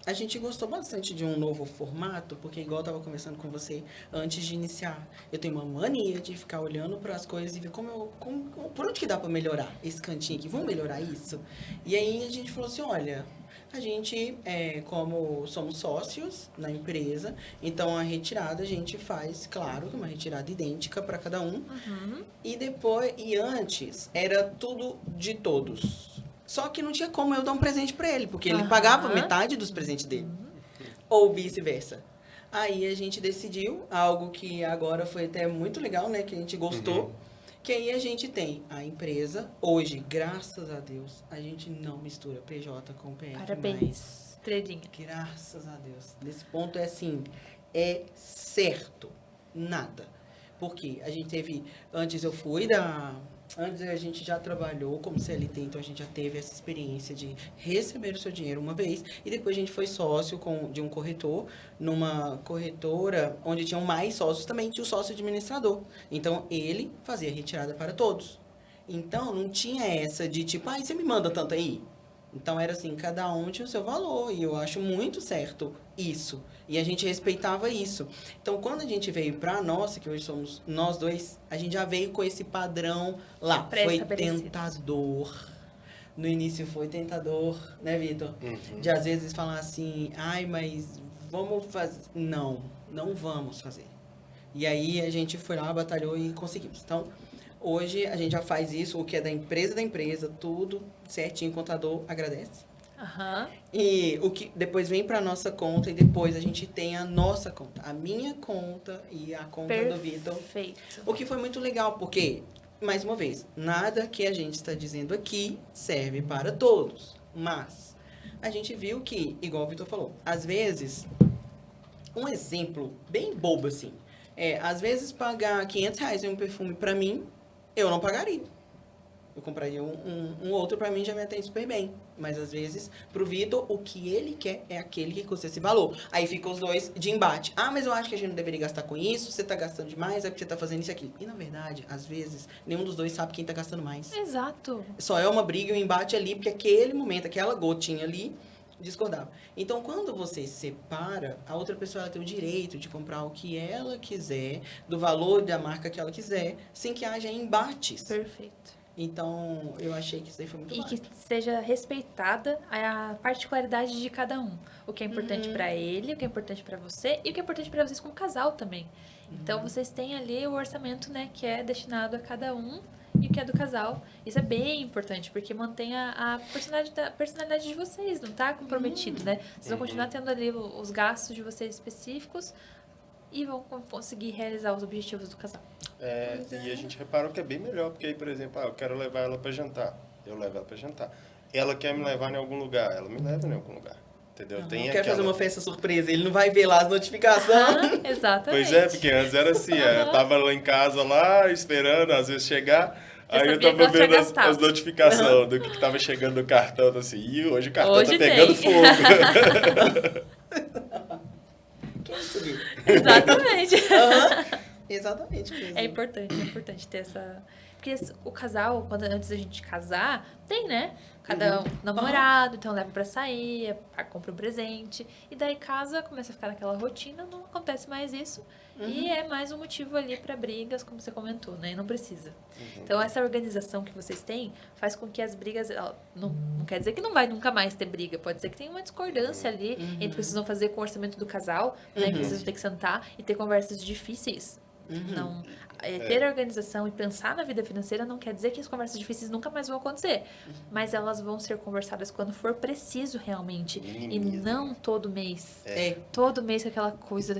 A gente gostou bastante de um novo formato, porque igual eu tava conversando com você antes de iniciar, eu tenho uma mania de ficar olhando para as coisas e ver por onde que dá para melhorar esse cantinho aqui, vamos melhorar isso? E aí a gente falou assim, olha, a gente, como somos sócios na empresa, então a retirada a gente faz, claro, uma retirada idêntica para cada um. E antes era tudo de todos. Só que não tinha como eu dar um presente para ele, porque ele pagava metade dos presentes dele. Ou vice-versa. Aí a gente decidiu algo que agora foi até muito legal, né? Que a gente gostou. Que aí a gente tem a empresa. Hoje, graças a Deus, a gente não mistura PJ com PF mais. Parabéns, estrelinha. Graças a Deus. Nesse ponto é assim, é certo. Nada. Porque a gente teve. Antes a gente já trabalhou como CLT, então a gente já teve essa experiência de receber o seu dinheiro uma vez. E depois a gente foi sócio de um corretor, numa corretora onde tinham mais sócios também, tinha o sócio administrador. Então ele fazia retirada para todos. Então não tinha essa de tipo, você me manda tanto aí? Então era assim, cada um tinha o seu valor, e eu acho muito certo isso. E a gente respeitava isso. Então, quando a gente veio pra nossa, que hoje somos nós dois, a gente já veio com esse padrão lá. Foi Pré-estabelecido. tentador. No início foi tentador, né, Vitor? De às vezes falar assim, mas vamos fazer. Não, não vamos fazer. E aí a gente foi lá, batalhou e conseguimos. Então, hoje a gente já faz isso, o que é da empresa, tudo certinho, o contador agradece. Aham. E o que depois vem para nossa conta e depois a gente tem a nossa conta, a minha conta e a conta do Vitor. Perfeito. O que foi muito legal, porque, mais uma vez, nada que a gente está dizendo aqui serve para todos. Mas a gente viu que, igual o Vitor falou, às vezes, um exemplo bem bobo assim, às vezes pagar R$ 500 em um perfume para mim, eu não pagaria. Eu compraria um outro, pra mim já me atende super bem. Mas às vezes, pro Vitor, o que ele quer é aquele que custa esse valor. Aí ficam os dois de embate. Mas eu acho que a gente não deveria gastar com isso, você tá gastando demais, é porque você tá fazendo isso e aquilo. E na verdade, às vezes, nenhum dos dois sabe quem tá gastando mais. Exato. Só é uma briga e um embate ali, porque aquele momento, aquela gotinha ali, discordava. Então, quando você separa, a outra pessoa ela tem o direito de comprar o que ela quiser, do valor da marca que ela quiser, sem que haja embates. Perfeito. Então, eu achei que isso aí foi muito E bom. que seja respeitada a particularidade de cada um. O que é importante pra ele, o que é importante pra você e o que é importante pra vocês como casal também. Então, vocês têm ali o orçamento, né, que é destinado a cada um e o que é do casal. Isso é bem importante, porque mantém a personalidade de vocês, não tá comprometido, né? Vocês vão continuar tendo ali os gastos de vocês específicos e vão conseguir realizar os objetivos do casal. E a gente reparou que é bem melhor, porque aí, por exemplo, eu quero levar ela para jantar, eu levo ela para jantar. Ela quer me levar em algum lugar, ela me leva em algum lugar, entendeu? Não, Tem quer fazer aquela... uma festa surpresa, ele não vai ver lá as notificações. Exatamente. Pois é, porque antes era assim, eu tava lá em casa, lá, esperando, às vezes chegar, Eu aí eu sabia que tava ela tinha vendo gastado. as notificações do que tava chegando no cartão, assim, hoje o cartão Hoje tá pegando tem. fogo. Que é isso, Gui? Exatamente. Exatamente mesmo. É importante ter essa... Porque o casal, antes da gente casar, tem, né? Cada um namorado, então leva pra sair, compra um presente. E daí casa, começa a ficar naquela rotina, não acontece mais isso. E é mais um motivo ali pra brigas, como você comentou, né? E não precisa. Então essa organização que vocês têm faz com que as brigas... Não quer dizer que não vai nunca mais ter briga. Pode ser que tenha uma discordância ali entre o que vocês vão fazer com o orçamento do casal, né? Que vocês vão ter que sentar e ter conversas difíceis. Não, ter organização e pensar na vida financeira não quer dizer que as conversas difíceis nunca mais vão acontecer. Mas elas vão ser conversadas quando for preciso realmente. E não todo mês. Todo mês com aquela coisa,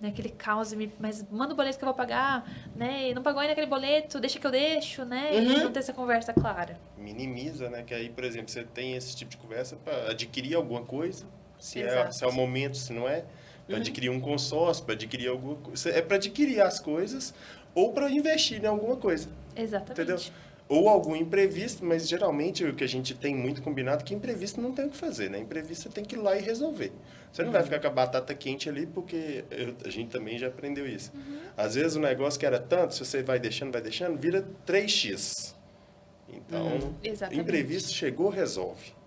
aquele caos. Mas manda o boleto que eu vou pagar, né? E não pagou ainda aquele boleto, deixa que eu deixo, né? E não ter essa conversa clara. Minimiza, né? Que aí, por exemplo, você tem esse tipo de conversa para adquirir alguma coisa, se Exato. é o momento, se não é, para adquirir um consórcio, para adquirir alguma coisa. É para adquirir as coisas ou para investir em alguma coisa. Exatamente. Entendeu? Ou algum imprevisto, mas geralmente o que a gente tem muito combinado é que imprevisto não tem o que fazer, né? Imprevisto você tem que ir lá e resolver. Você não vai ficar com a batata quente ali, porque a gente também já aprendeu isso. Às vezes o negócio que era tanto, se você vai deixando, vira 3x. Então, Exatamente. imprevisto chegou, resolve.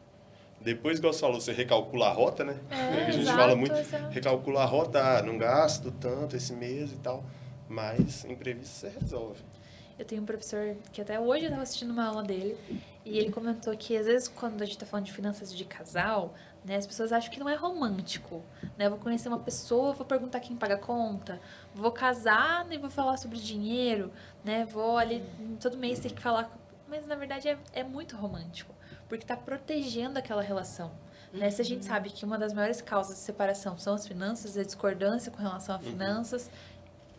Depois, igual você falou, você recalcula a rota, né? A gente exato, fala muito, exato. recalcula a rota, não gasto tanto esse mês e tal, mas imprevisto você resolve. Eu tenho um professor que até hoje eu estava assistindo uma aula dele e ele comentou que às vezes quando a gente está falando de finanças de casal, né, as pessoas acham que não é romântico, né? Eu vou conhecer uma pessoa, vou perguntar quem paga a conta, vou casar e vou falar sobre dinheiro, né? Vou ali todo mês ter que falar, mas na verdade é muito romântico, porque está protegendo aquela relação. Né? Se a gente sabe que uma das maiores causas de separação são as finanças, a discordância com relação a finanças,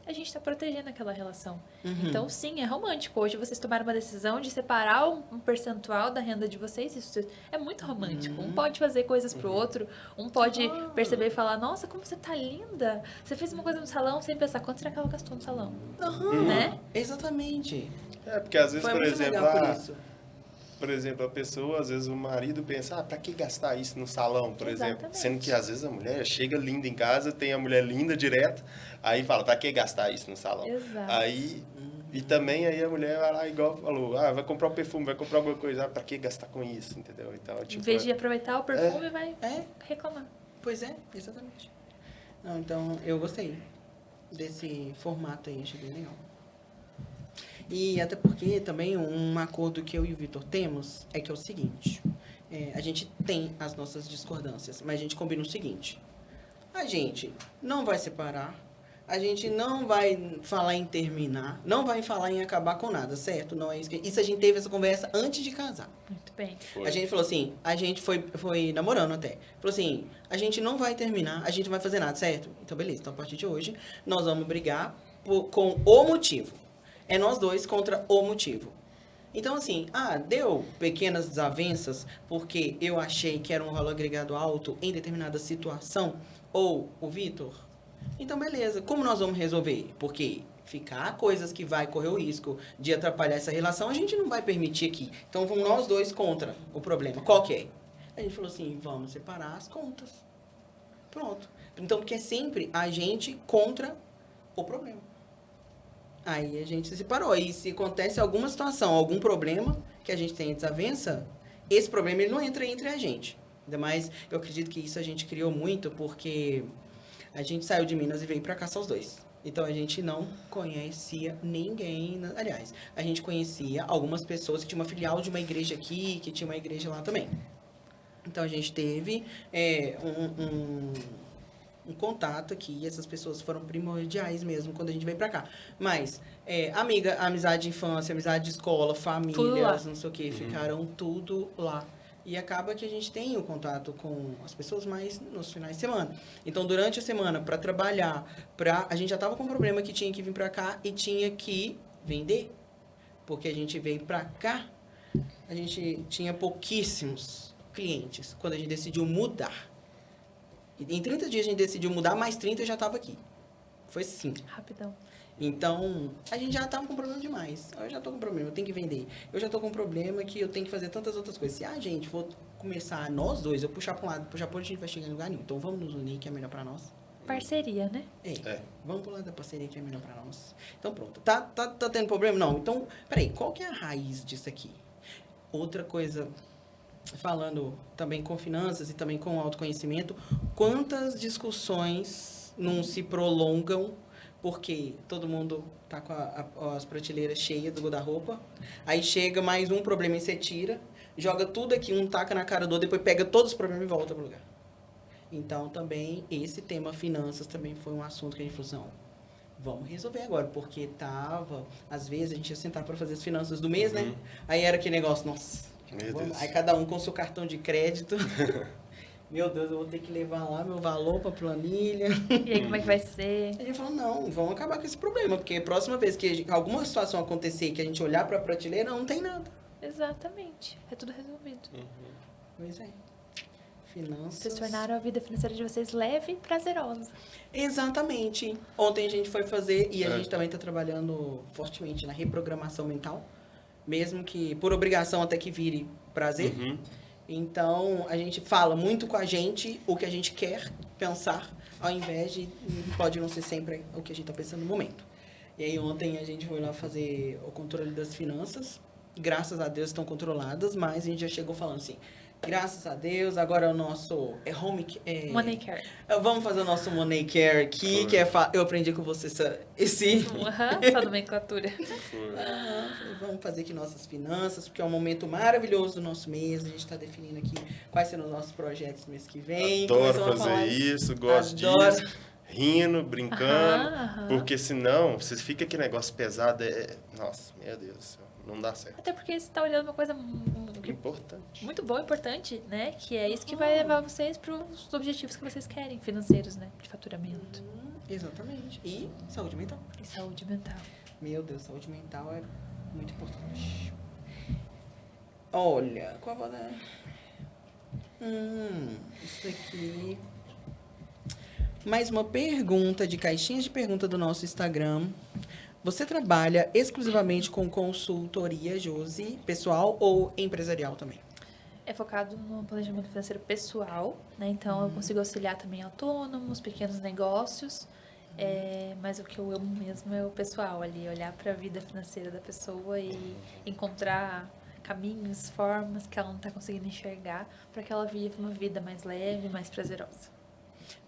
a gente está protegendo aquela relação. Então, sim, é romântico. Hoje vocês tomaram uma decisão de separar um percentual da renda de vocês. Isso é muito romântico. Um pode fazer coisas pro outro, um pode perceber e falar, nossa, como você tá linda. Você fez uma coisa no salão sem pensar, quanto será que ela gastou no salão? Né? Exatamente. Porque às vezes, Foi por muito exemplo, legal por isso. por exemplo, a pessoa, às vezes o marido pensa, pra que gastar isso no salão, por exemplo? Exatamente. Sendo que às vezes a mulher chega linda em casa, tem a mulher linda direto, aí fala, pra que gastar isso no salão? Exato. Aí, e também aí a mulher vai lá, igual falou, vai comprar um perfume, vai comprar alguma coisa, pra que gastar com isso, entendeu? Então, Em tipo, vez de aproveitar o perfume, vai reclamar. Pois é, exatamente. Não, então, eu gostei desse formato aí, achei bem legal. E até porque também um acordo que eu e o Vitor temos é que é o seguinte, a gente tem as nossas discordâncias, mas a gente combina o seguinte, a gente não vai separar, a gente não vai falar em terminar, não vai falar em acabar com nada, certo? Não é isso. Isso a gente teve essa conversa antes de casar. Muito bem. foi. A gente falou assim, a gente foi namorando até. Falou assim, a gente não vai terminar, a gente não vai fazer nada, certo? Então, beleza. Então, a partir de hoje, nós vamos brigar com o motivo. É nós dois contra o motivo. Então, assim, deu pequenas desavenças porque eu achei que era um valor agregado alto em determinada situação, ou o Vitor. Então, beleza. Como nós vamos resolver? Porque ficar coisas que vai correr o risco de atrapalhar essa relação, a gente não vai permitir aqui. Então, vamos nós dois contra o problema. Qual que é? A gente falou assim, vamos separar as contas. Pronto. Então, porque é sempre a gente contra o problema. Aí a gente se separou. E se acontece alguma situação, algum problema que a gente tenha desavença, esse problema ele não entra entre a gente. Ainda mais, eu acredito que isso a gente criou muito porque a gente saiu de Minas e veio pra cá só os dois. Então a gente não conhecia ninguém. Aliás, a gente conhecia algumas pessoas que tinham uma filial de uma igreja aqui, que tinha uma igreja lá também. Então a gente teve um contato aqui, e essas pessoas foram primordiais mesmo quando a gente veio pra cá. Mas, amizade de infância, amizade de escola, famílias, não sei o que, ficaram tudo lá. E acaba que a gente tem o contato com as pessoas mais nos finais de semana. Então, durante a semana, para trabalhar, a gente já tava com um problema que tinha que vir pra cá e tinha que vender. Porque a gente veio pra cá, a gente tinha pouquíssimos clientes quando a gente decidiu mudar. Em 30 dias a gente decidiu mudar, mais 30 eu já estava aqui. Foi assim. Rapidão. Então, a gente já estava com problema demais. Eu já estou com problema, eu tenho que vender. Eu já estou com problema que eu tenho que fazer tantas outras coisas. Se a gente for começar, nós dois, eu puxar para um lado, puxar para outro, a gente vai chegar em lugar nenhum. Então, vamos nos unir, que é melhor para nós. Parceria, né? Vamos pro lado da parceria, que é melhor para nós. Então, pronto. Tá tendo problema? Não. Então, peraí, qual que é a raiz disso aqui? Outra coisa... Falando também com finanças e também com autoconhecimento, quantas discussões não se prolongam porque todo mundo tá com as prateleiras cheias do guarda-roupa, aí chega mais um problema e você tira, joga tudo aqui, um taca na cara do outro, depois pega todos os problemas e volta pro lugar. Então, também, esse tema finanças também foi um assunto que a gente falou assim, não, vamos resolver agora, porque às vezes a gente ia sentar para fazer as finanças do mês, né? Aí era aquele negócio, nossa... Aí cada um com seu cartão de crédito. Meu Deus, eu vou ter que levar lá meu valor pra planilha. E aí, como é que vai ser? A gente falou, não, vamos acabar com esse problema, porque a próxima vez que alguma situação acontecer que a gente olhar pra prateleira, não tem nada. Exatamente. É tudo resolvido. Pois é. Finanças... Vocês tornaram a vida financeira de vocês leve e prazerosa. Exatamente. Ontem a gente foi fazer, e a gente também tá trabalhando fortemente na reprogramação mental. Mesmo que, por obrigação, até que vire prazer. Então, a gente fala muito com a gente o que a gente quer pensar, ao invés de, pode não ser sempre o que a gente está pensando no momento. E aí, ontem, a gente foi lá fazer o controle das finanças. Graças a Deus, estão controladas, mas a gente já chegou falando assim, graças a Deus, agora o nosso Money Care. Vamos fazer o nosso Money Care aqui, que eu aprendi com você Essa nomenclatura. Vamos fazer aqui nossas finanças, porque é um momento maravilhoso do nosso mês. A gente está definindo aqui quais serão os nossos projetos no mês que vem. Adoro fazer isso, gosto disso. Rindo, brincando. Porque senão, você fica aquele negócio pesado. Nossa, meu Deus do céu, não dá certo. Até porque você está olhando uma coisa Importante. Muito bom, importante, né? Que é isso que vai levar vocês para os objetivos que vocês querem, financeiros, né? De faturamento. Exatamente. E saúde mental. E saúde mental. Meu Deus, saúde mental é muito importante. Olha, qual a né? Isso daqui. Mais uma pergunta de caixinhas de pergunta do nosso Instagram. Você trabalha exclusivamente com consultoria, Josi, pessoal ou empresarial também? É focado no planejamento financeiro pessoal, né? Então, eu consigo auxiliar também autônomos, pequenos negócios. Mas o que eu amo mesmo é o pessoal ali, olhar para a vida financeira da pessoa e encontrar caminhos, formas que ela não está conseguindo enxergar para que ela viva uma vida mais leve, mais prazerosa.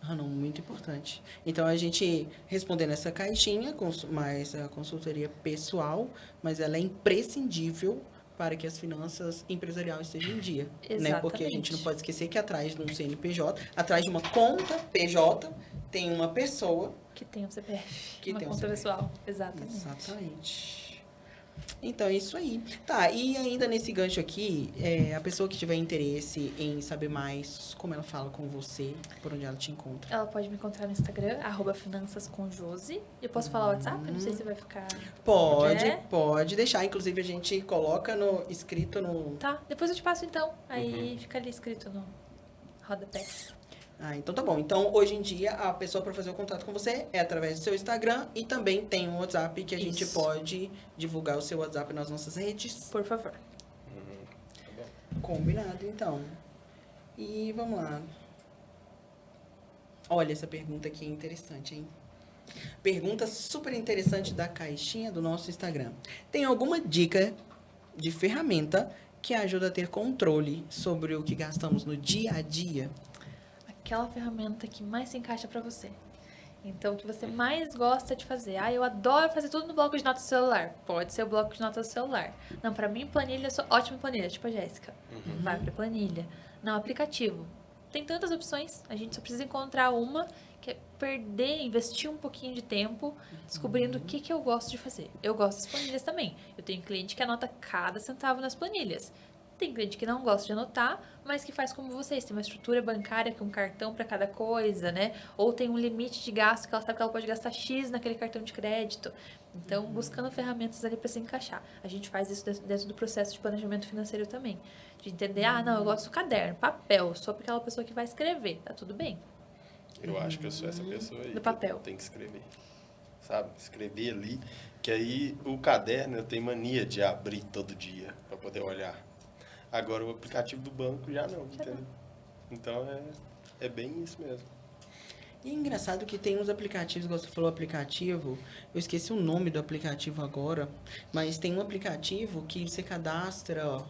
Não, muito importante. Então, a gente respondendo essa caixinha, mais a consultoria pessoal, mas ela é imprescindível para que as finanças empresariais estejam em dia. Né? Porque a gente não pode esquecer que atrás de um CNPJ, atrás de uma conta PJ, tem uma pessoa... Que tem um CPF, que uma tem conta um pessoal. Exatamente. Exatamente. Então, é isso aí. Tá, e ainda nesse gancho aqui, a pessoa que tiver interesse em saber mais, como ela fala com você, por onde ela te encontra? Ela pode me encontrar no Instagram, @finançascomjosi. Eu posso falar o WhatsApp? Não sei se vai ficar... Pode deixar. Inclusive, a gente coloca escrito no... Tá, depois eu te passo então. Aí fica ali escrito no rodapé. Então tá bom. Então, hoje em dia, a pessoa para fazer o contato com você é através do seu Instagram e também tem um WhatsApp que a gente pode divulgar o seu WhatsApp nas nossas redes. Por favor. Tá bom. Combinado, então. E vamos lá. Olha, essa pergunta aqui é interessante, hein? Pergunta super interessante da caixinha do nosso Instagram. Tem alguma dica de ferramenta que ajuda a ter controle sobre o que gastamos no dia a dia? Aquela ferramenta que mais se encaixa para você. Então, o que você mais gosta de fazer. Eu adoro fazer tudo no bloco de notas do celular. Pode ser o bloco de notas do celular. Não, para mim, planilha, eu sou ótima em planilha, tipo a Jéssica. Vai para planilha. Não, aplicativo. Tem tantas opções, a gente só precisa encontrar uma que é investir um pouquinho de tempo descobrindo o que eu gosto de fazer. Eu gosto das planilhas também. Eu tenho cliente que anota cada centavo nas planilhas. Tem cliente que não gosta de anotar, mas que faz como vocês. Tem uma estrutura bancária com um cartão para cada coisa, né? Ou tem um limite de gasto que ela sabe que ela pode gastar X naquele cartão de crédito. Então, buscando ferramentas ali para se encaixar. A gente faz isso dentro do processo de planejamento financeiro também. De entender, não, eu gosto do caderno, papel. Eu sou aquela pessoa que vai escrever. Tá tudo bem. Eu acho que eu sou essa pessoa aí. Do papel. Tem que escrever. Sabe? Escrever ali. Que aí o caderno eu tenho mania de abrir todo dia para poder olhar. Agora o aplicativo do banco já não, entendeu? Então é bem isso mesmo. E é engraçado que tem uns aplicativos, igual você falou aplicativo, eu esqueci o nome do aplicativo agora, mas tem um aplicativo que você cadastra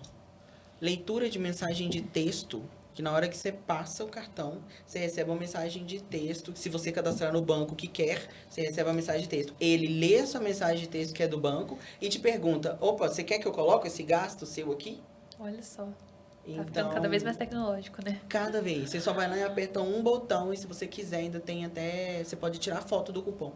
leitura de mensagem de texto, que na hora que você passa o cartão, você recebe uma mensagem de texto, se você cadastrar no banco que quer, você recebe uma mensagem de texto. Ele lê essa mensagem de texto que é do banco e te pergunta, opa, você quer que eu coloque esse gasto seu aqui? Olha só. Então, Tá ficando cada vez mais tecnológico, né? Cada vez. Você só vai lá e aperta um botão e se você quiser ainda tem até... Você pode tirar foto do cupom.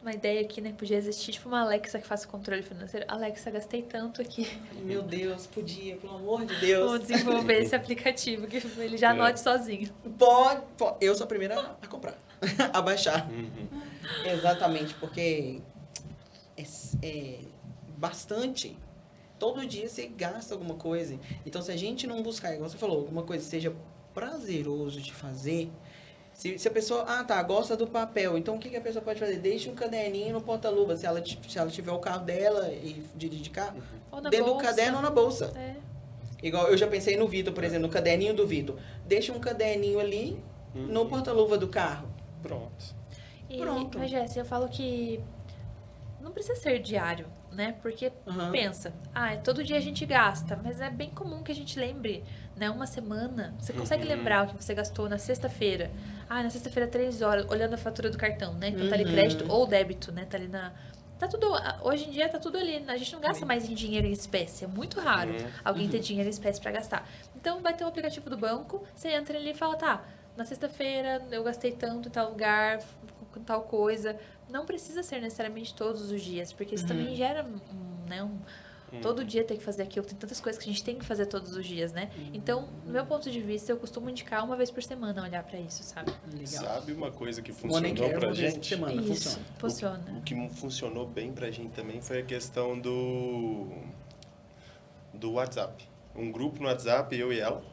Uma ideia aqui, né? Podia existir tipo uma Alexa que faça controle financeiro. Alexa, gastei tanto aqui. Meu Deus, podia, pelo amor de Deus. Vou desenvolver esse aplicativo que ele já anote sozinho. Pode. Eu sou a primeira a comprar. A baixar. Exatamente, porque é bastante. Todo dia você gasta alguma coisa. Então, se a gente não buscar, igual você falou, alguma coisa que seja prazeroso de fazer... Se a pessoa, gosta do papel, então o que a pessoa pode fazer? Deixa um caderninho no porta-luva, se ela tiver o carro dela e dirigir de carro, dentro do caderno ou na bolsa. Igual eu já pensei no Vitor, por exemplo, no caderninho do Vitor. Deixa um caderninho ali no porta-luva do carro. Pronto. Pronto. Mas, Jéssica, eu falo que não precisa ser diário, né? Porque pensa, todo dia a gente gasta, mas é bem comum que a gente lembre, né? Uma semana, você consegue lembrar o que você gastou na sexta-feira. Na sexta-feira, 3 horas, olhando a fatura do cartão, né? Então tá ali crédito ou débito, né? Tá ali tá tudo, hoje em dia tá tudo ali, a gente não gasta mais em dinheiro em espécie, é muito raro alguém ter dinheiro em espécie para gastar. Então vai ter um aplicativo do banco, você entra ali e fala, na sexta-feira eu gastei tanto em tal lugar, com tal coisa. Não precisa ser necessariamente todos os dias, porque isso também gera Todo dia tem que fazer aquilo, tem tantas coisas que a gente tem que fazer todos os dias, né? Então, no meu ponto de vista, eu costumo indicar uma vez por semana olhar pra isso, sabe? Legal. Sabe uma coisa que Money funcionou Care pra uma vez por gente? semana, Isso, funciona. funciona. O que funcionou bem pra gente também foi a questão do WhatsApp. Um grupo no WhatsApp, eu e ela.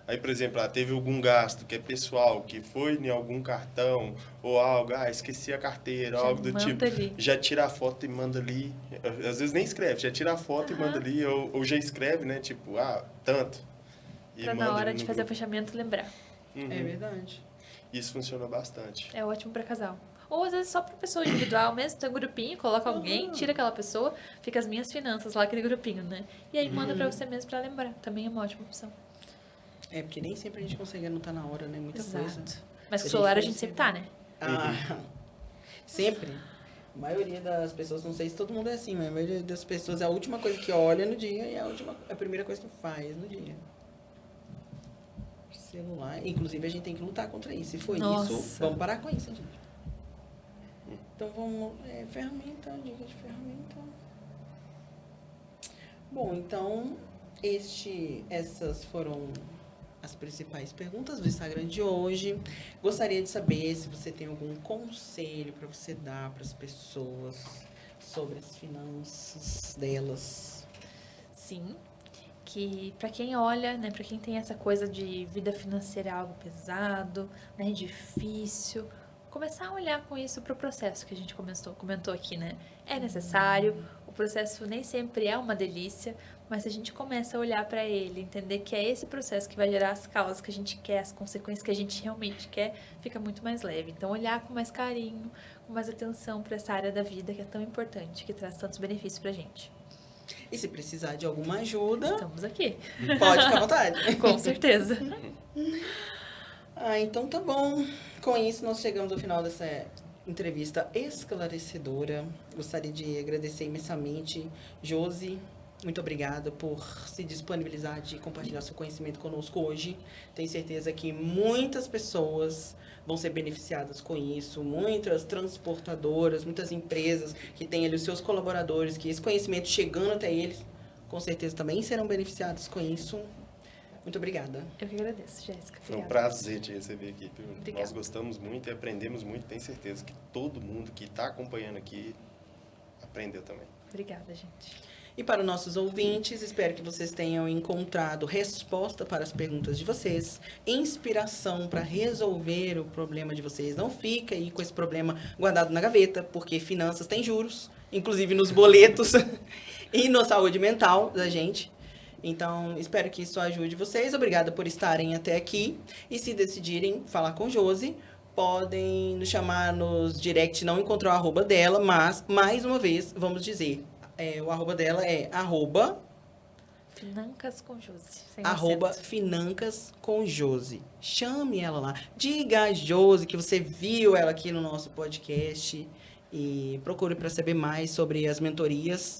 Aí, por exemplo, teve algum gasto que é pessoal, que foi em algum cartão ou algo, esqueci a carteira, Já algo do manda tipo. ali. Já tira a foto e manda ali. Às vezes nem escreve, já tira a foto e manda ali, ou já escreve, né? Tipo, tanto. E Pra na manda hora ali de no fazer o grupo. fechamento lembrar. Uhum. É verdade. Isso funcionou bastante. É ótimo pra casal. Ou às vezes só pra pessoa individual mesmo, tem um grupinho, coloca alguém, tira aquela pessoa, fica as minhas finanças lá, aquele grupinho, né? E aí manda pra você mesmo pra lembrar. Também é uma ótima opção. É, porque nem sempre a gente consegue anotar na hora, né? Muita coisa. Mas com Se o celular a for gente sempre tá, né? Sempre. A maioria das pessoas, não sei se todo mundo é assim, mas a maioria das pessoas é a última coisa que olha no dia e a primeira coisa que faz no dia. Celular. Inclusive, a gente tem que lutar contra isso. Se for Nossa. isso, vamos parar com isso, gente. Então, vamos... ferramenta, dica de ferramenta. Bom, então, essas foram as principais perguntas do Instagram de hoje. Gostaria de saber se você tem algum conselho para você dar para as pessoas sobre as finanças delas. Sim. Que pra quem olha, né, para quem tem essa coisa de vida financeira é algo pesado, né, difícil, começar a olhar com isso pro processo que a gente comentou aqui, né? É necessário, o processo nem sempre é uma delícia, mas se a gente começa a olhar para ele, entender que é esse processo que vai gerar as causas que a gente quer, as consequências que a gente realmente quer, fica muito mais leve. Então, olhar com mais carinho, com mais atenção para essa área da vida que é tão importante, que traz tantos benefícios pra gente. E se precisar de alguma ajuda, Estamos aqui. pode ficar à vontade. Com certeza. Então tá bom. Com isso, nós chegamos ao final dessa entrevista esclarecedora. Gostaria de agradecer imensamente, Josi. Muito obrigada por se disponibilizar de compartilhar seu conhecimento conosco hoje. Tenho certeza que muitas pessoas vão ser beneficiadas com isso. Muitas transportadoras, muitas empresas que têm ali os seus colaboradores, que esse conhecimento chegando até eles, com certeza também serão beneficiados com isso. Muito obrigada. Eu que agradeço, Jéssica. Foi um Obrigada. prazer te receber aqui. Viu? Obrigada. Nós gostamos muito e aprendemos muito. Tenho certeza que todo mundo que está acompanhando aqui aprendeu também. Obrigada, gente. E para os nossos ouvintes, espero que vocês tenham encontrado resposta para as perguntas de vocês, inspiração para resolver o problema de vocês. Não fica aí com esse problema guardado na gaveta, porque finanças têm juros, inclusive nos boletos e na saúde mental da gente. Então, espero que isso ajude vocês. Obrigada por estarem até aqui. E se decidirem falar com Josi, podem nos chamar nos direct, não encontrar o arroba dela, mas, mais uma vez, vamos dizer... o arroba dela é Financas com Josi. Financas com Josi. Chame ela lá. Diga a Josi que você viu ela aqui no nosso podcast e procure para saber mais sobre as mentorias